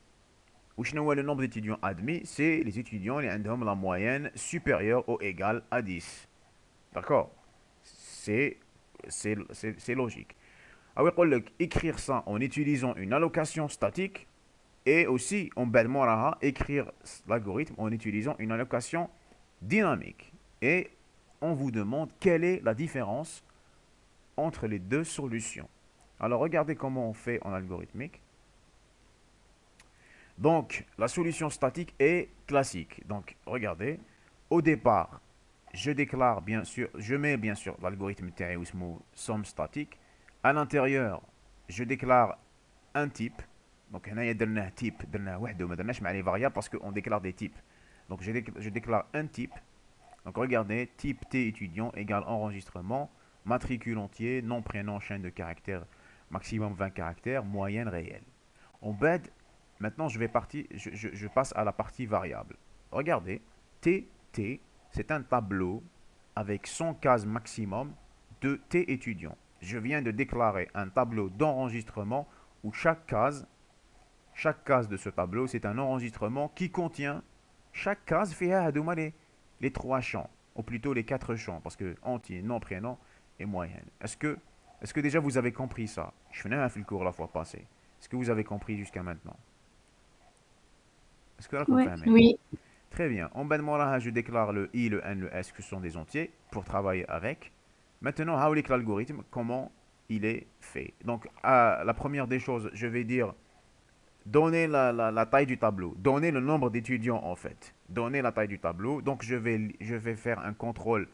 Le nombre d'étudiants admis, c'est les étudiants qui ont la moyenne supérieure ou égale à 10. D'accord? C'est logique. Alors, écrire ça en utilisant une allocation statique et aussi on peut écrire l'algorithme en utilisant une allocation dynamique. Et on vous demande quelle est la différence entre les deux solutions. Alors, regardez comment on fait en algorithmique. Donc, la solution statique est classique. Donc, regardez, au départ, je déclare bien sûr, je mets bien sûr l'algorithme تاعي اسمه somme statique. À l'intérieur, je déclare un type. Donc, هنايا درناه type, درناه وحده وما درناش مع les variables parce qu'on déclare des types. Donc, je déclare un type. Donc, regardez, type T étudiant égale enregistrement, matricule entier, nom, prénom, chaîne de caractères, maximum 20 caractères, moyenne réelle. En bed, maintenant je passe à la partie variable. Regardez, T, c'est un tableau avec 100 cases maximum de T étudiants. Je viens de déclarer un tableau d'enregistrement où chaque case de ce tableau, c'est un enregistrement qui contient chaque case fait les 3 champs, ou plutôt les 4 champs, parce que entier, nom, prénom et moyenne. Est-ce que déjà vous avez compris ça? Je venais à le cours la fois passée. Est-ce que vous avez compris jusqu'à maintenant? Est-ce que là, vous Oui. comprenez? Oui. Très bien. En bas de moi, je déclare le i, le n, le s, que ce sont des entiers, pour travailler avec. Maintenant, l'algorithme, comment il est fait. Donc, la première des choses, je vais dire, donner la taille du tableau, donner le nombre d'étudiants en fait, donner la taille du tableau. Donc, je vais faire un contrôle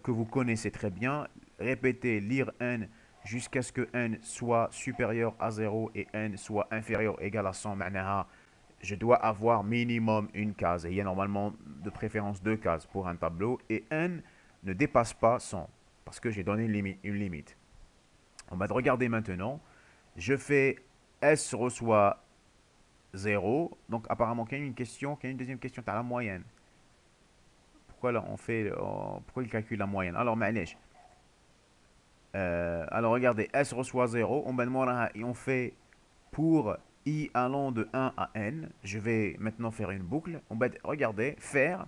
que vous connaissez très bien. Répétez, lire n jusqu'à ce que n soit supérieur à 0 et n soit inférieur ou égal à 100. معناها, je dois avoir minimum une case. Et il y a normalement de préférence 2 cases pour un tableau. Et n ne dépasse pas 100 parce que j'ai donné une limite. On va regarder maintenant. Je fais S reçoit 0. Donc apparemment, qu'il y a une question, qu'il y a une deuxième question, tu as la moyenne. Pourquoi là on fait, pourquoi il calcule la moyenne? Alors, معليش. Alors regardez, S reçoit 0. On fait pour i allant de 1 à n. Je vais maintenant faire une boucle. On va regarder, faire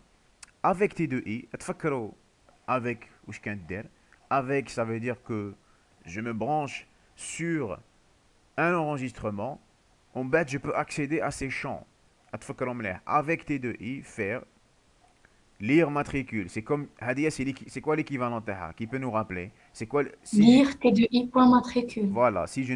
avec T2i. Avec, avec, ça veut dire que je me branche sur un enregistrement. En bête, je peux accéder à ces champs. Avec T2i, faire lire matricule. C'est comme Hadia, c'est quoi l'équivalent TH? Qui peut nous rappeler? C'est quoi lire T2i.matricule. Voilà, si je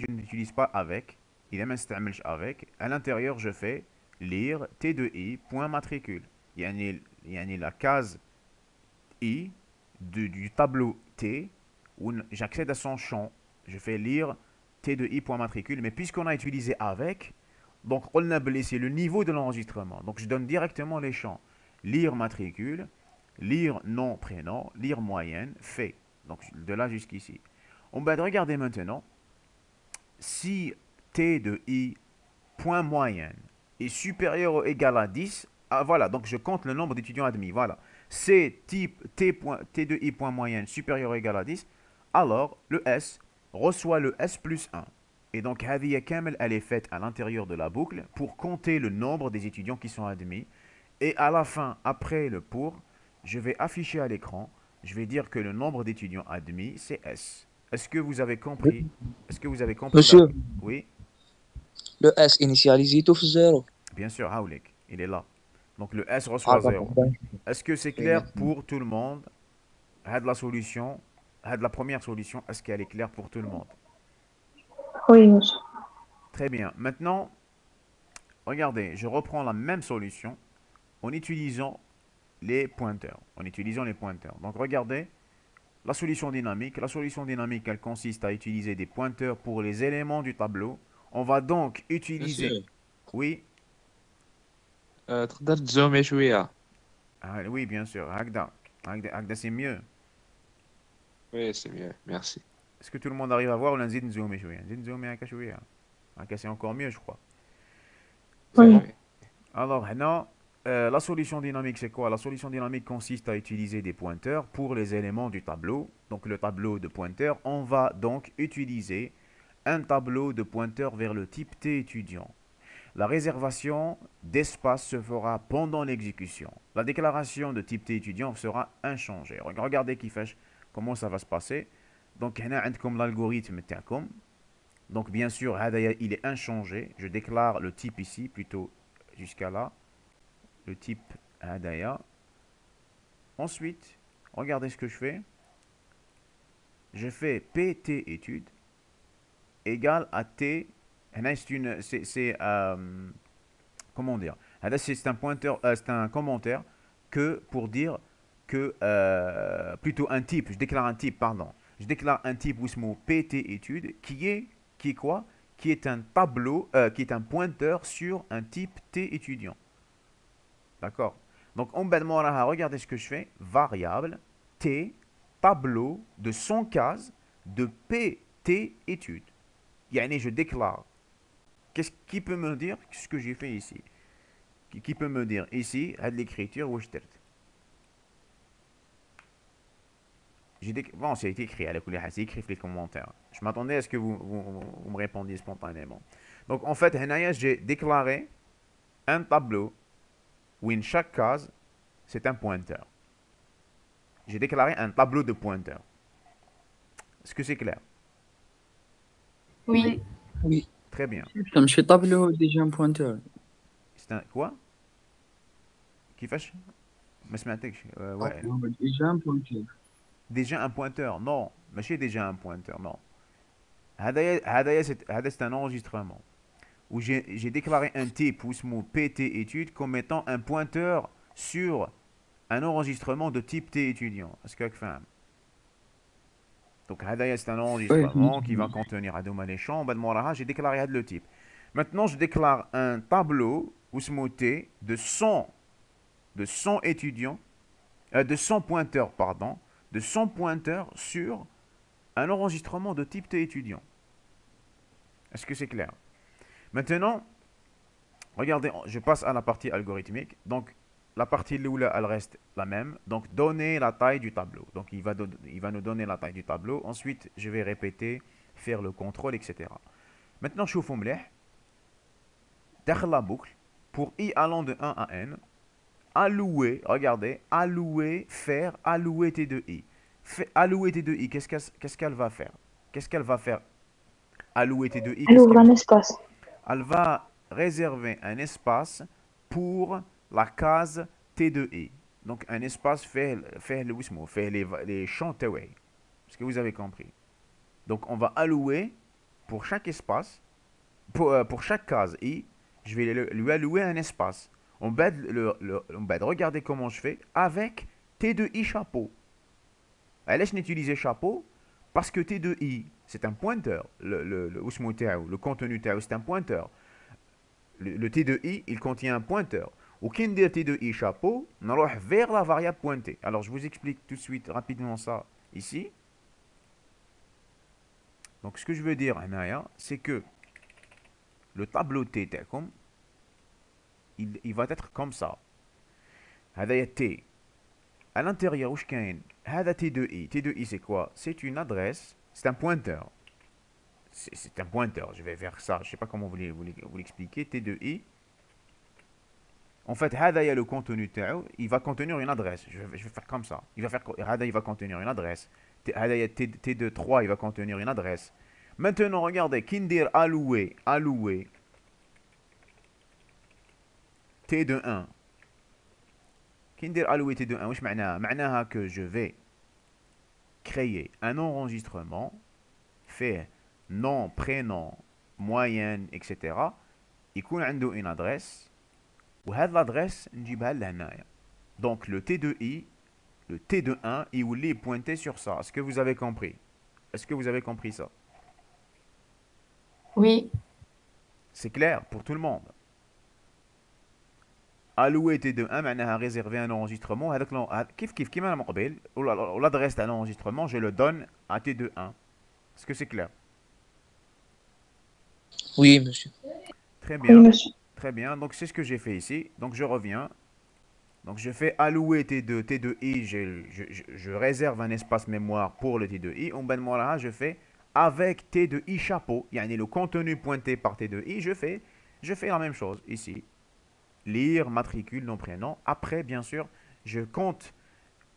n'utilise pas avec, il est même avec, à l'intérieur je fais lire T2i.matricule. Il y a la case I du tableau T où j'accède à son champ. Je fais lire T2i.matricule, mais puisqu'on a utilisé avec, donc c'est le niveau de l'enregistrement. Donc je donne directement les champs. Lire matricule, lire nom, prénom, lire moyenne, fait. Donc de là jusqu'ici. On va regarder maintenant si T de I point moyenne est supérieur ou égal à 10. Ah, voilà, donc je compte le nombre d'étudiants admis. Voilà. C'est type T de I point moyenne supérieur ou égal à 10. Alors, le S reçoit le S plus 1. Et donc, Hadia Kamel, elle est faite à l'intérieur de la boucle pour compter le nombre des étudiants qui sont admis. Et à la fin, après le pour, je vais afficher à l'écran, je vais dire que le nombre d'étudiants admis, c'est S. Est-ce que vous avez compris? Est-ce que vous avez compris? Monsieur, Oui, le S initialisé tout 0. bien sûr, Haulik, il est là. Donc le S Ah, reçoit d'accord. 0. Est-ce que c'est Oui, clair merci. pour tout le monde? La solution, la première solution, est-ce qu'elle est claire pour tout le monde? Oui, monsieur. Très bien. Maintenant, regardez, je reprends la même solution en utilisant les pointeurs. Donc regardez, la solution dynamique. La solution dynamique, elle consiste à utiliser des pointeurs pour les éléments du tableau. On va donc utiliser... Monsieur, Oui, تقدر تزومي شوية. oui, bien sûr. Hagda, c'est mieux. Oui, c'est mieux, merci. Est-ce que tout le monde arrive à voir ou نزيد نزومي شوية؟ نزيد نزومي هكا شوية. هكا c'est encore mieux, je crois. C'est Oui. bon? Alors, maintenant, la solution dynamique, c'est quoi? La solution dynamique consiste à utiliser des pointeurs pour les éléments du tableau. Donc, le tableau de pointeurs, on va donc utiliser un tableau de pointeurs vers le type T étudiant. La réservation d'espace se fera pendant l'exécution. La déclaration de type T étudiant sera inchangée. Regardez comment ça va se passer. Donc, هنا عندكم l'algorithme تاعكم. Donc, bien sûr, il est inchangé. Je déclare le type ici, plutôt jusqu'à là. Le type Hadaya. Ensuite, regardez ce que je fais. Je fais PT étude. égale à t. Comment dire? C'est un pointeur, c'est un commentaire que pour dire que plutôt un type. Je déclare un type, pardon. Je déclare un type Wismo PT étude qui est quoi? Qui est un tableau, qui est un pointeur sur un type T étudiant. D'accord? Donc, en bas de Moraha, regardez ce que je fais. Variable T, tableau de 100 cases de PT étude. Yani, je déclare. Qui peut me dire ce que j'ai fait ici? Qui peut me dire ici, à l'écriture, où je Bon, c'est écrit, c'est écrit dans les commentaires. Je m'attendais à ce que vous me répondiez spontanément. Donc, en fait, j'ai déclaré un tableau où chaque case, c'est un pointeur. J'ai déclaré un tableau de pointeurs. Est-ce que c'est clair? Oui. Oui. Très bien. Je fais tableau déjà un pointeur. C'est un quoi? كيفاش؟ ما سمعتكش. ouais. Déjà un pointeur. Déjà un pointeur? Non, ماشي déjà un pointeur, non. C'est un enregistrement où j'ai déclaré un type ou PT étude comme étant un pointeur sur un enregistrement de type T étudiant. Est-ce que فاهم? Donc c'est un enregistrement qui va contenir les champs. J'ai déclaré le type. Maintenant, je déclare un tableau T de 100 étudiants, de 100 pointeurs, pardon, de 100 pointeurs sur un enregistrement de type T étudiant. Est-ce que c'est clair? Maintenant, regardez, je passe à la partie algorithmique. Donc, la partie Lula, elle reste la même. Donc, donner la taille du tableau. Donc, il va nous donner la taille du tableau. Ensuite, je vais répéter, faire le contrôle, etc. Maintenant, je vous mets la boucle pour i allant de 1 à n. Allouer, regardez, allouer, faire, allouer t de i. Allouer t de i, qu'est-ce qu'elle va faire? Qu'est-ce qu'elle va faire? Allouer t de i. Elle ouvre un espace. Elle va réserver un espace pour la case T de I. Donc un espace fait les champs Teway. Est-ce que vous avez compris? Donc on va allouer pour chaque espace, pour chaque case I, je vais lui allouer un espace. On va regarder comment je fais avec T de I chapeau. Laisse n'utiliser chapeau parce que T de I, c'est un pointeur. Le contenu Tao, c'est un pointeur. Le T de I, il contient un pointeur. Au kinder T de I chapeau, on va vers la variable pointée. Alors, je vous explique tout de suite rapidement ça ici. Donc, ce que je veux dire, c'est que le tableau T, il va être comme ça. T. À l'intérieur, T de I. T de I, c'est quoi? C'est une adresse, c'est un pointeur. C'est un pointeur, je vais faire ça, je ne sais pas comment vous l'expliquer. T de I. En fait, le contenu il va contenir une adresse. Je vais faire comme ça. Il va contenir une adresse. T de 3, il va contenir une adresse. Maintenant, regardez, Kinder alloué, T de 1. Kinder alloué T de 1, wesh معناها que je vais créer un enregistrement fait nom, prénom, moyenne, etc. يكون عنده une adresse وهذه l'adresse نجيبها لهنايا. Donc le T de I, le T de 1, il voulait pointer sur ça. Est-ce que vous avez compris? Est-ce que vous avez compris ça? Oui. C'est clair pour tout le monde. Alloué T de 1 معناها réserver un enregistrement. كيف كيما من قبل l'adresse d'un enregistrement, je le donne à T de 1. Est-ce que c'est clair? Oui, monsieur. Très bien. Oui, monsieur. Très bien. Donc, c'est ce que j'ai fait ici. Donc, je reviens. Donc, je fais allouer T de I. Je réserve un espace mémoire pour le T de I. En bas de moi, je fais avec T de I chapeau. Yani le contenu pointé par T de I. Je fais la même chose ici. Lire, matricule, nom, prénom. Après, bien sûr, je compte.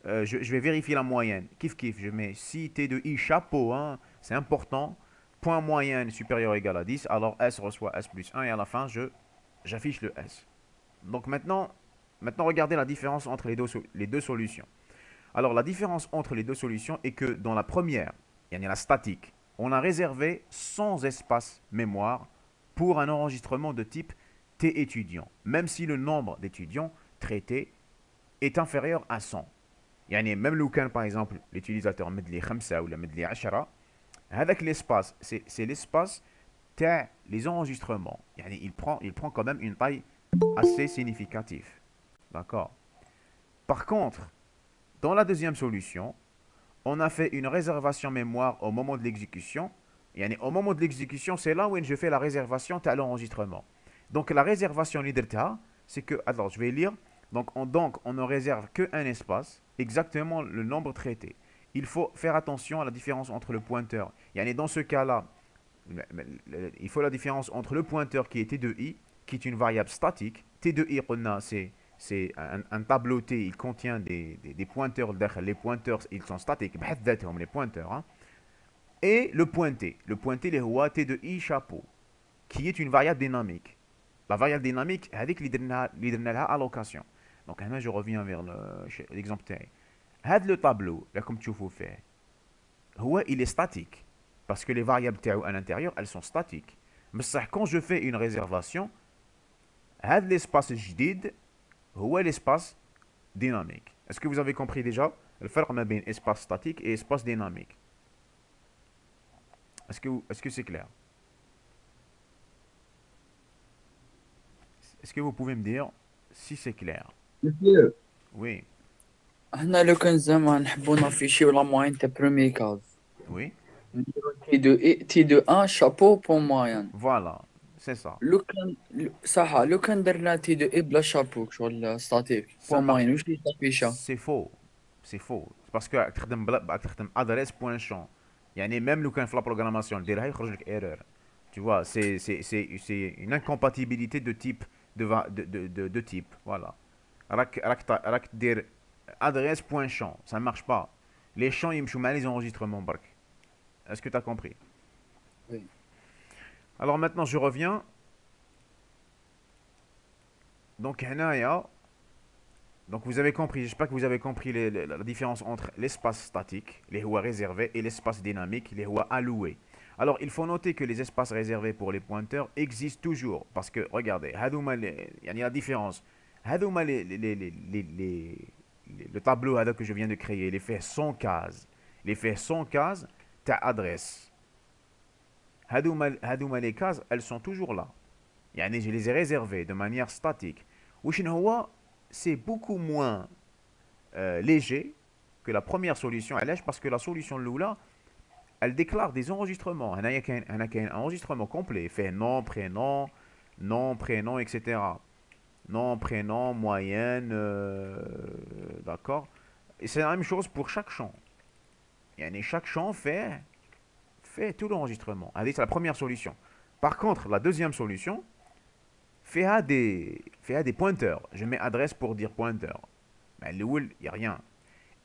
Je vais vérifier la moyenne. Kiff. Je mets si T de I chapeau. Hein, c'est important. Point moyenne supérieur ou égal à 10, alors S reçoit S plus 1 et à la fin, j'affiche le S. Donc maintenant, regardez la différence entre les deux solutions. Alors la différence entre les deux solutions est que dans la première, il y a la statique. on a réservé 100 espaces mémoire pour un enregistrement de type T étudiant, même si le nombre d'étudiants traités est inférieur à 100. يعني même لو كان par exemple l'utilisateur مد لي 5 ولا مد لي 10 هذاك l'espace c'est l'espace تاع les enregistrements. يعني il prend quand même une taille assez significative. D'accord. Par contre, dans la deuxième solution, on a fait une réservation mémoire au moment de l'exécution. Yani, au moment de l'exécution, c'est là où je fais la réservation à l'enregistrement. Donc la réservation leader, c'est que, alors je vais lire, donc on ne réserve qu'un espace, exactement le nombre traité. Il faut faire attention à la différence entre le pointeur. Yani, dans ce cas-là, il faut la différence entre le pointeur qui est T2i, qui est une variable statique. T2i, c'est un tableau T, il contient des pointeurs. Les pointeurs, ils sont statiques, les pointeurs. Hein. Et le pointé. Le pointé, les rois T2i chapeau, qui est une variable dynamique. La variable dynamique, avec l'allocation. Donc, là, je reviens vers l'exemple T. Le tableau, là, comme tu peux faire, il est statique. Parce que les variables T à l'intérieur, elles sont statiques. Mais quand je fais une réservation, l'espace jdid, l'espace dynamique. Est-ce que vous avez compris déjà le فرق ما بين espace statique et espace dynamique? Est-ce que c'est clair? Est-ce que vous pouvez me dire si c'est clair? Monsieur, Oui. هنا لو كان زعما نحبو نافيشيو لا موين تاع بروميي كاز Oui. نديرو T2 1 chapeau pour moyenne. Voilà. C'est ça. لو كان صح لو كان درنا T2 بلا شابو شغل ستاتيك Ça pour marche. moyenne واش اللي تافيشا؟ C'est faux. C'est faux. Parce que تخدم adresse.champ. يعني même لو كان في la programmation ديرها يخرج لك erreur. Tu vois, c'est une incompatibilité de type de type. Voilà. راك دير adresse.champ, ça ne marche pas. Les champs ils يمشوا مع les enregistrements برك. Est-ce que tu as compris? Oui. Alors maintenant je reviens. Donc هنايا donc vous avez compris, j'espère que vous avez compris la différence entre l'espace statique, les هو réservé, et l'espace dynamique, les هو alloué. Alors il faut noter que les espaces réservés pour les pointeurs existent toujours. Parce que regardez, il y a la différence. Le tableau que je viens de créer, il est fait 100 cases. Il est fait 100 cases, ta adresse. Les cases, elles sont toujours là. Je les ai réservées de manière statique. C'est beaucoup moins léger que la première solution, parce que la solution Lula, elle déclare des enregistrements. Il y a un enregistrement complet, fait nom, prénom, etc. Nom, prénom, moyenne, d'accord. Et c'est la même chose pour chaque champ. Chaque champ fait tout l'enregistrement. C'est la première solution. Par contre, la deuxième solution fait des pointeurs. Je mets adresse pour dire pointeur. Mais il n'y a rien.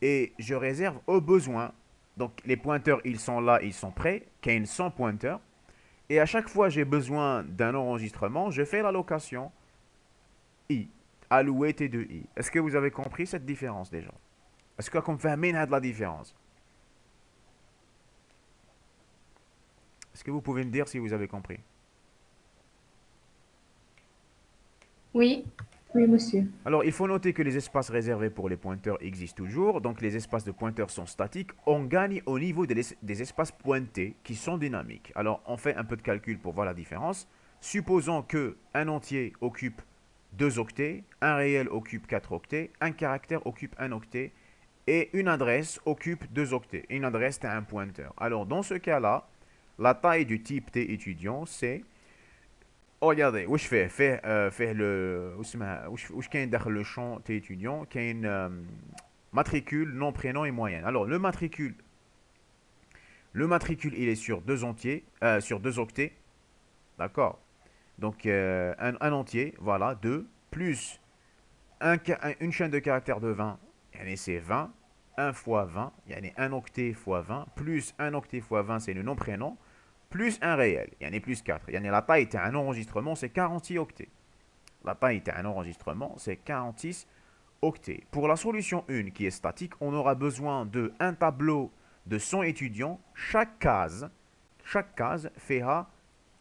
Et je réserve au besoin. Donc les pointeurs, ils sont là, ils sont prêts. Qu'il y ait 100 pointeurs. Et à chaque fois j'ai besoin d'un enregistrement, je fais l'allocation I. Alloué T2I. Est-ce que vous avez compris cette différence déjà? Est-ce que vous comprenez la différence? Est-ce que vous pouvez me dire si vous avez compris? Oui, oui, monsieur. Alors, il faut noter que les espaces réservés pour les pointeurs existent toujours. Donc, les espaces de pointeurs sont statiques. On gagne au niveau des espaces pointés qui sont dynamiques. Alors, on fait un peu de calcul pour voir la différence. Supposons qu'un entier occupe 2 octets, un réel occupe 4 octets, un caractère occupe 1 octet et une adresse occupe 2 octets. Une adresse, c'est un pointeur. Alors, dans ce cas-là, la taille du type T étudiant, c'est... Oh, regardez, où je fais le... Où je كاين داخل le champ T étudiant, كاين matricule, nom, prénom et moyenne. Alors, le matricule, il est sur 2 entiers, sur 2 octets. D'accord. Donc, un entier, voilà, 2, plus une chaîne de caractères de 20, c'est 20, 1 fois 20, un octet fois 20, plus un octet fois 20, c'est le nom prénom, plus un réel, plus 4. La taille d'un enregistrement, c'est 46 octets. La taille d'un enregistrement, c'est 46 octets. Pour la solution 1 qui est statique, on aura besoin d'un tableau de 100 étudiants. Chaque case chaque case fait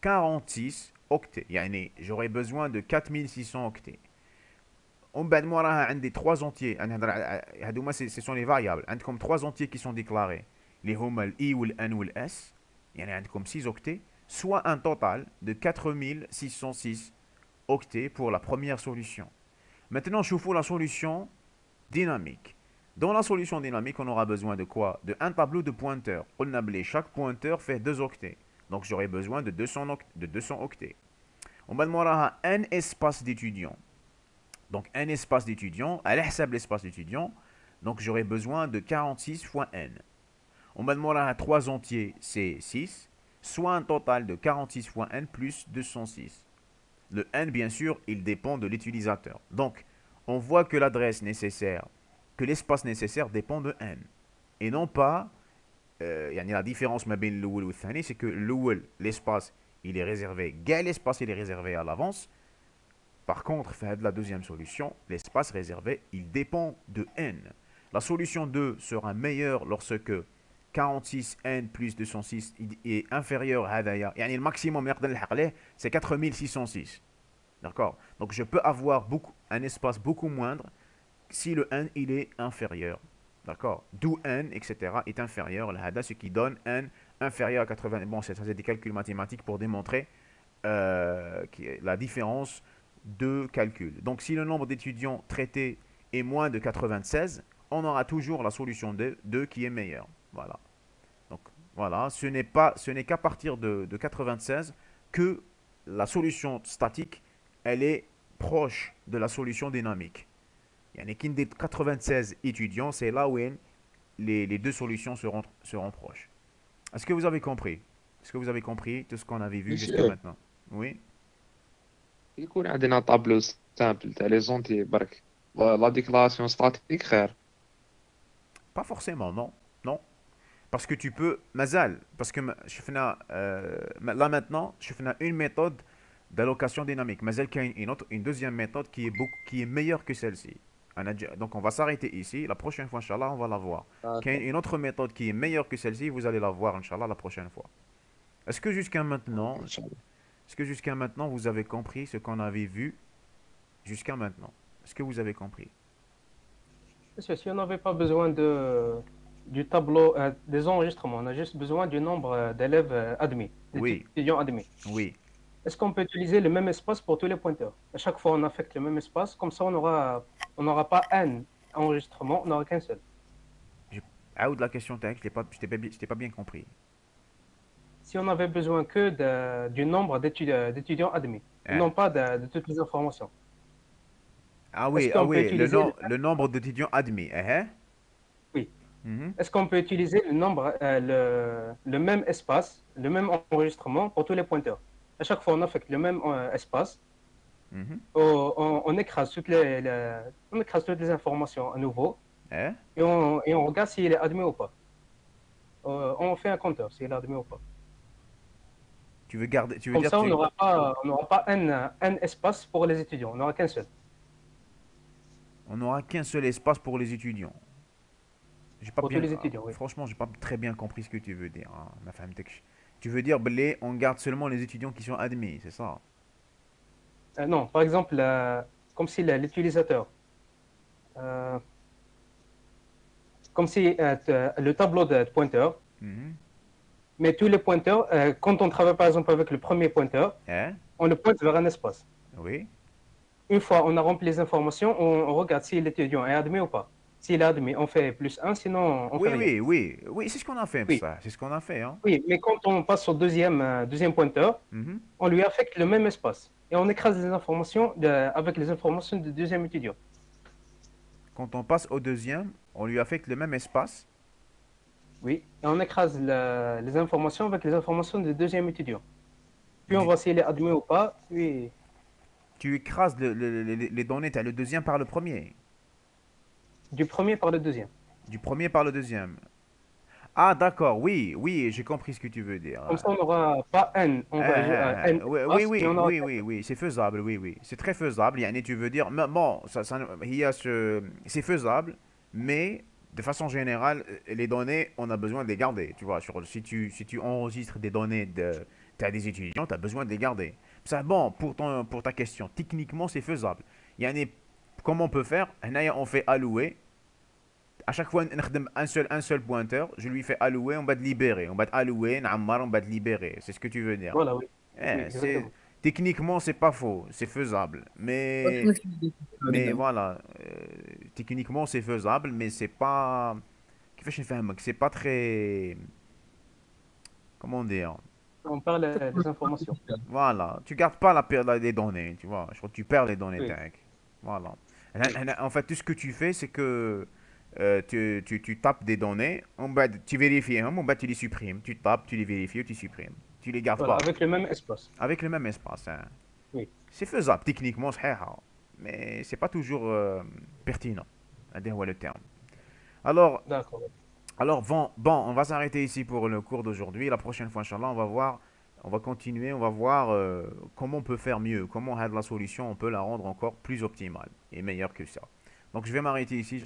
46 octets. يعني j'aurais besoin de 4600 octets. ومن بعد موراها عندي 3 entiers. هذوما ce sont les variables. عندكم 3 entiers qui sont déclarés اللي هما ال i وال n وال s. يعني عندكم 6 octets, soit un total de 4606 octets pour la première solution. Maintenant, je vous fous la solution dynamique. Dans la solution dynamique, on aura besoin de quoi? De un tableau de pointeurs. Chaque pointeur fait 2 octets. Donc, j'aurai besoin de 200 octets. On va demander un espace d'étudiants. Donc, un espace d'étudiants, à l'hsab l'espace d'étudiants. Donc, j'aurai besoin de 46 fois n. On va demander à 3 entiers, c'est 6, soit un total de 46 fois n plus 206. Le n, bien sûr, il dépend de l'utilisateur. Donc, on voit que l'adresse nécessaire, que l'espace nécessaire dépend de n. Et non pas, la différence c'est que l'espace, il est réservé, l'espace, il est réservé à l'avance. Par contre, la deuxième solution, l'espace réservé, il dépend de n. La solution 2 sera meilleure lorsque 46n plus 206 est inférieur à هذايا. يعني le maximum c'est 4606. D'accord? Donc je peux avoir un espace beaucoup moindre si le n il est inférieur. D'accord? D'où n, etc. est inférieur à هذا, ce qui donne n inférieur à 80. Bon, ça c'est des calculs mathématiques pour démontrer la différence de calcul. Donc si le nombre d'étudiants traités est moins de 96, on aura toujours la solution 2 qui est meilleure. Voilà. Donc voilà, ce n'est qu'à partir de 96 que la solution statique, elle est proche de la solution dynamique. Il y a qu'une des 96 étudiants, c'est là où les deux solutions seront proches. Est-ce que vous avez compris? Est-ce que vous avez compris tout ce qu'on avait vu jusqu'à maintenant? Oui. يكون عندنا طابلو سامبل تاع لي زونتي برك لا ديكلاراسيون ستاتيك خير. Pas forcément, non. Non. Parce que tu peux, Mazal, parce que là maintenant, je fais une méthode d'allocation dynamique. Mazal, qui a une deuxième méthode qui est meilleure que celle-ci. Donc on va s'arrêter ici. La prochaine fois, Inch'Allah, on va la voir. Qui a une autre méthode qui est meilleure que celle-ci, vous allez la voir, Inch'Allah, la prochaine fois. Est-ce que jusqu'à maintenant, vous avez compris ce qu'on avait vu jusqu'à maintenant? Est-ce que vous avez compris? Monsieur, si on n'avait pas besoin du tableau des enregistrements, on a juste besoin du nombre d'élèves admis, d'étudiants admis. Oui. Est-ce qu'on peut utiliser le même espace pour tous les pointeurs? À chaque fois, on affecte le même espace, comme ça, on n'aura pas un enregistrement, on n'aura qu'un seul. La question, je t'ai pas bien compris. Si on avait besoin que du nombre d'étudiants admis, non pas de toutes les informations. Ah oui, le nombre d'étudiants admis. Oui. Est-ce qu'on peut utiliser le même espace, le même enregistrement pour tous les pointeurs? À chaque fois, on affecte le même espace. On écrase toutes les informations à nouveau. Et on regarde s'il est admis ou pas. On fait un compteur s'il est admis ou pas. Comme ça, on n'aura pas un espace pour les étudiants. On n'aura qu'un seul. On n'aura qu'un seul espace pour les étudiants. Pour tous les étudiants, oui. Franchement, j'ai pas très bien compris ce que tu veux dire. Tu veux dire, on garde seulement les étudiants qui sont admis, c'est ça? Non, par exemple, comme si l'utilisateur, comme si le tableau de pointeurs, mais tous les pointeurs, quand on travaille par exemple avec le premier pointeur, on le pointe vers un espace. Oui. Une fois on a rempli les informations, on regarde si l'étudiant est admis ou pas. S'il est admis, on fait +1, sinon on fait rien. Oui, c'est ce qu'on a fait. Oui. C'est ce qu'on a fait. Hein. Oui, mais quand on passe au deuxième pointeur, on lui affecte le même espace. Et on écrase les informations avec les informations du deuxième étudiant. Quand on passe au deuxième, on lui affecte le même espace. Oui, et on écrase les informations avec les informations du deuxième étudiant. Puis on voit s'il est admis ou pas. Puis... Tu écrases les données, tu as le deuxième par le premier. Du premier par le deuxième. Du premier par le deuxième. Ah d'accord, oui, j'ai compris ce que tu veux dire. Comme ça on n'aura pas n. Oui, c'est faisable, oui. C'est très faisable. Tu veux dire, bon, c'est faisable, mais de façon générale, les données, on a besoin de les garder. Tu vois, si tu enregistres des données t'as des étudiants, tu as besoin de les garder. Ça, bon, pour ta question, techniquement, c'est faisable. Yani, comment on peut faire? Hnaïa, on fait allouer. À chaque fois, un seul pointeur, je lui fais allouer, on va te libérer. On va te allouer, on va te libérer. C'est ce que tu veux dire. Voilà, oui. Oui, C'est, exactement. techniquement, c'est pas faux, c'est faisable. Mais voilà, techniquement, c'est faisable, mais c'est pas. كيفاش نفهمك c'est pas très. Comment dire? On parle des informations. Voilà, tu gardes pas les données, tu vois. Je crois que tu perds les données, Oui, tac. Voilà. oui. En fait, tout ce que tu fais, c'est que tu tapes des données, tu vérifies, hein, tu les supprimes. Tu tapes, tu les vérifies, tu supprimes. Tu les gardes Voilà, pas. avec le même espace. Avec le même espace, hein. Oui, C'est faisable, techniquement, mais c'est pas toujours pertinent. هذا هو le terme. Alors, d'accord. on va s'arrêter ici pour le cours d'aujourd'hui. La prochaine fois, Inch'Allah, on va continuer, on va voir comment on peut faire mieux, comment la solution, on peut la rendre encore plus optimale et meilleure que ça. Donc, je vais m'arrêter ici.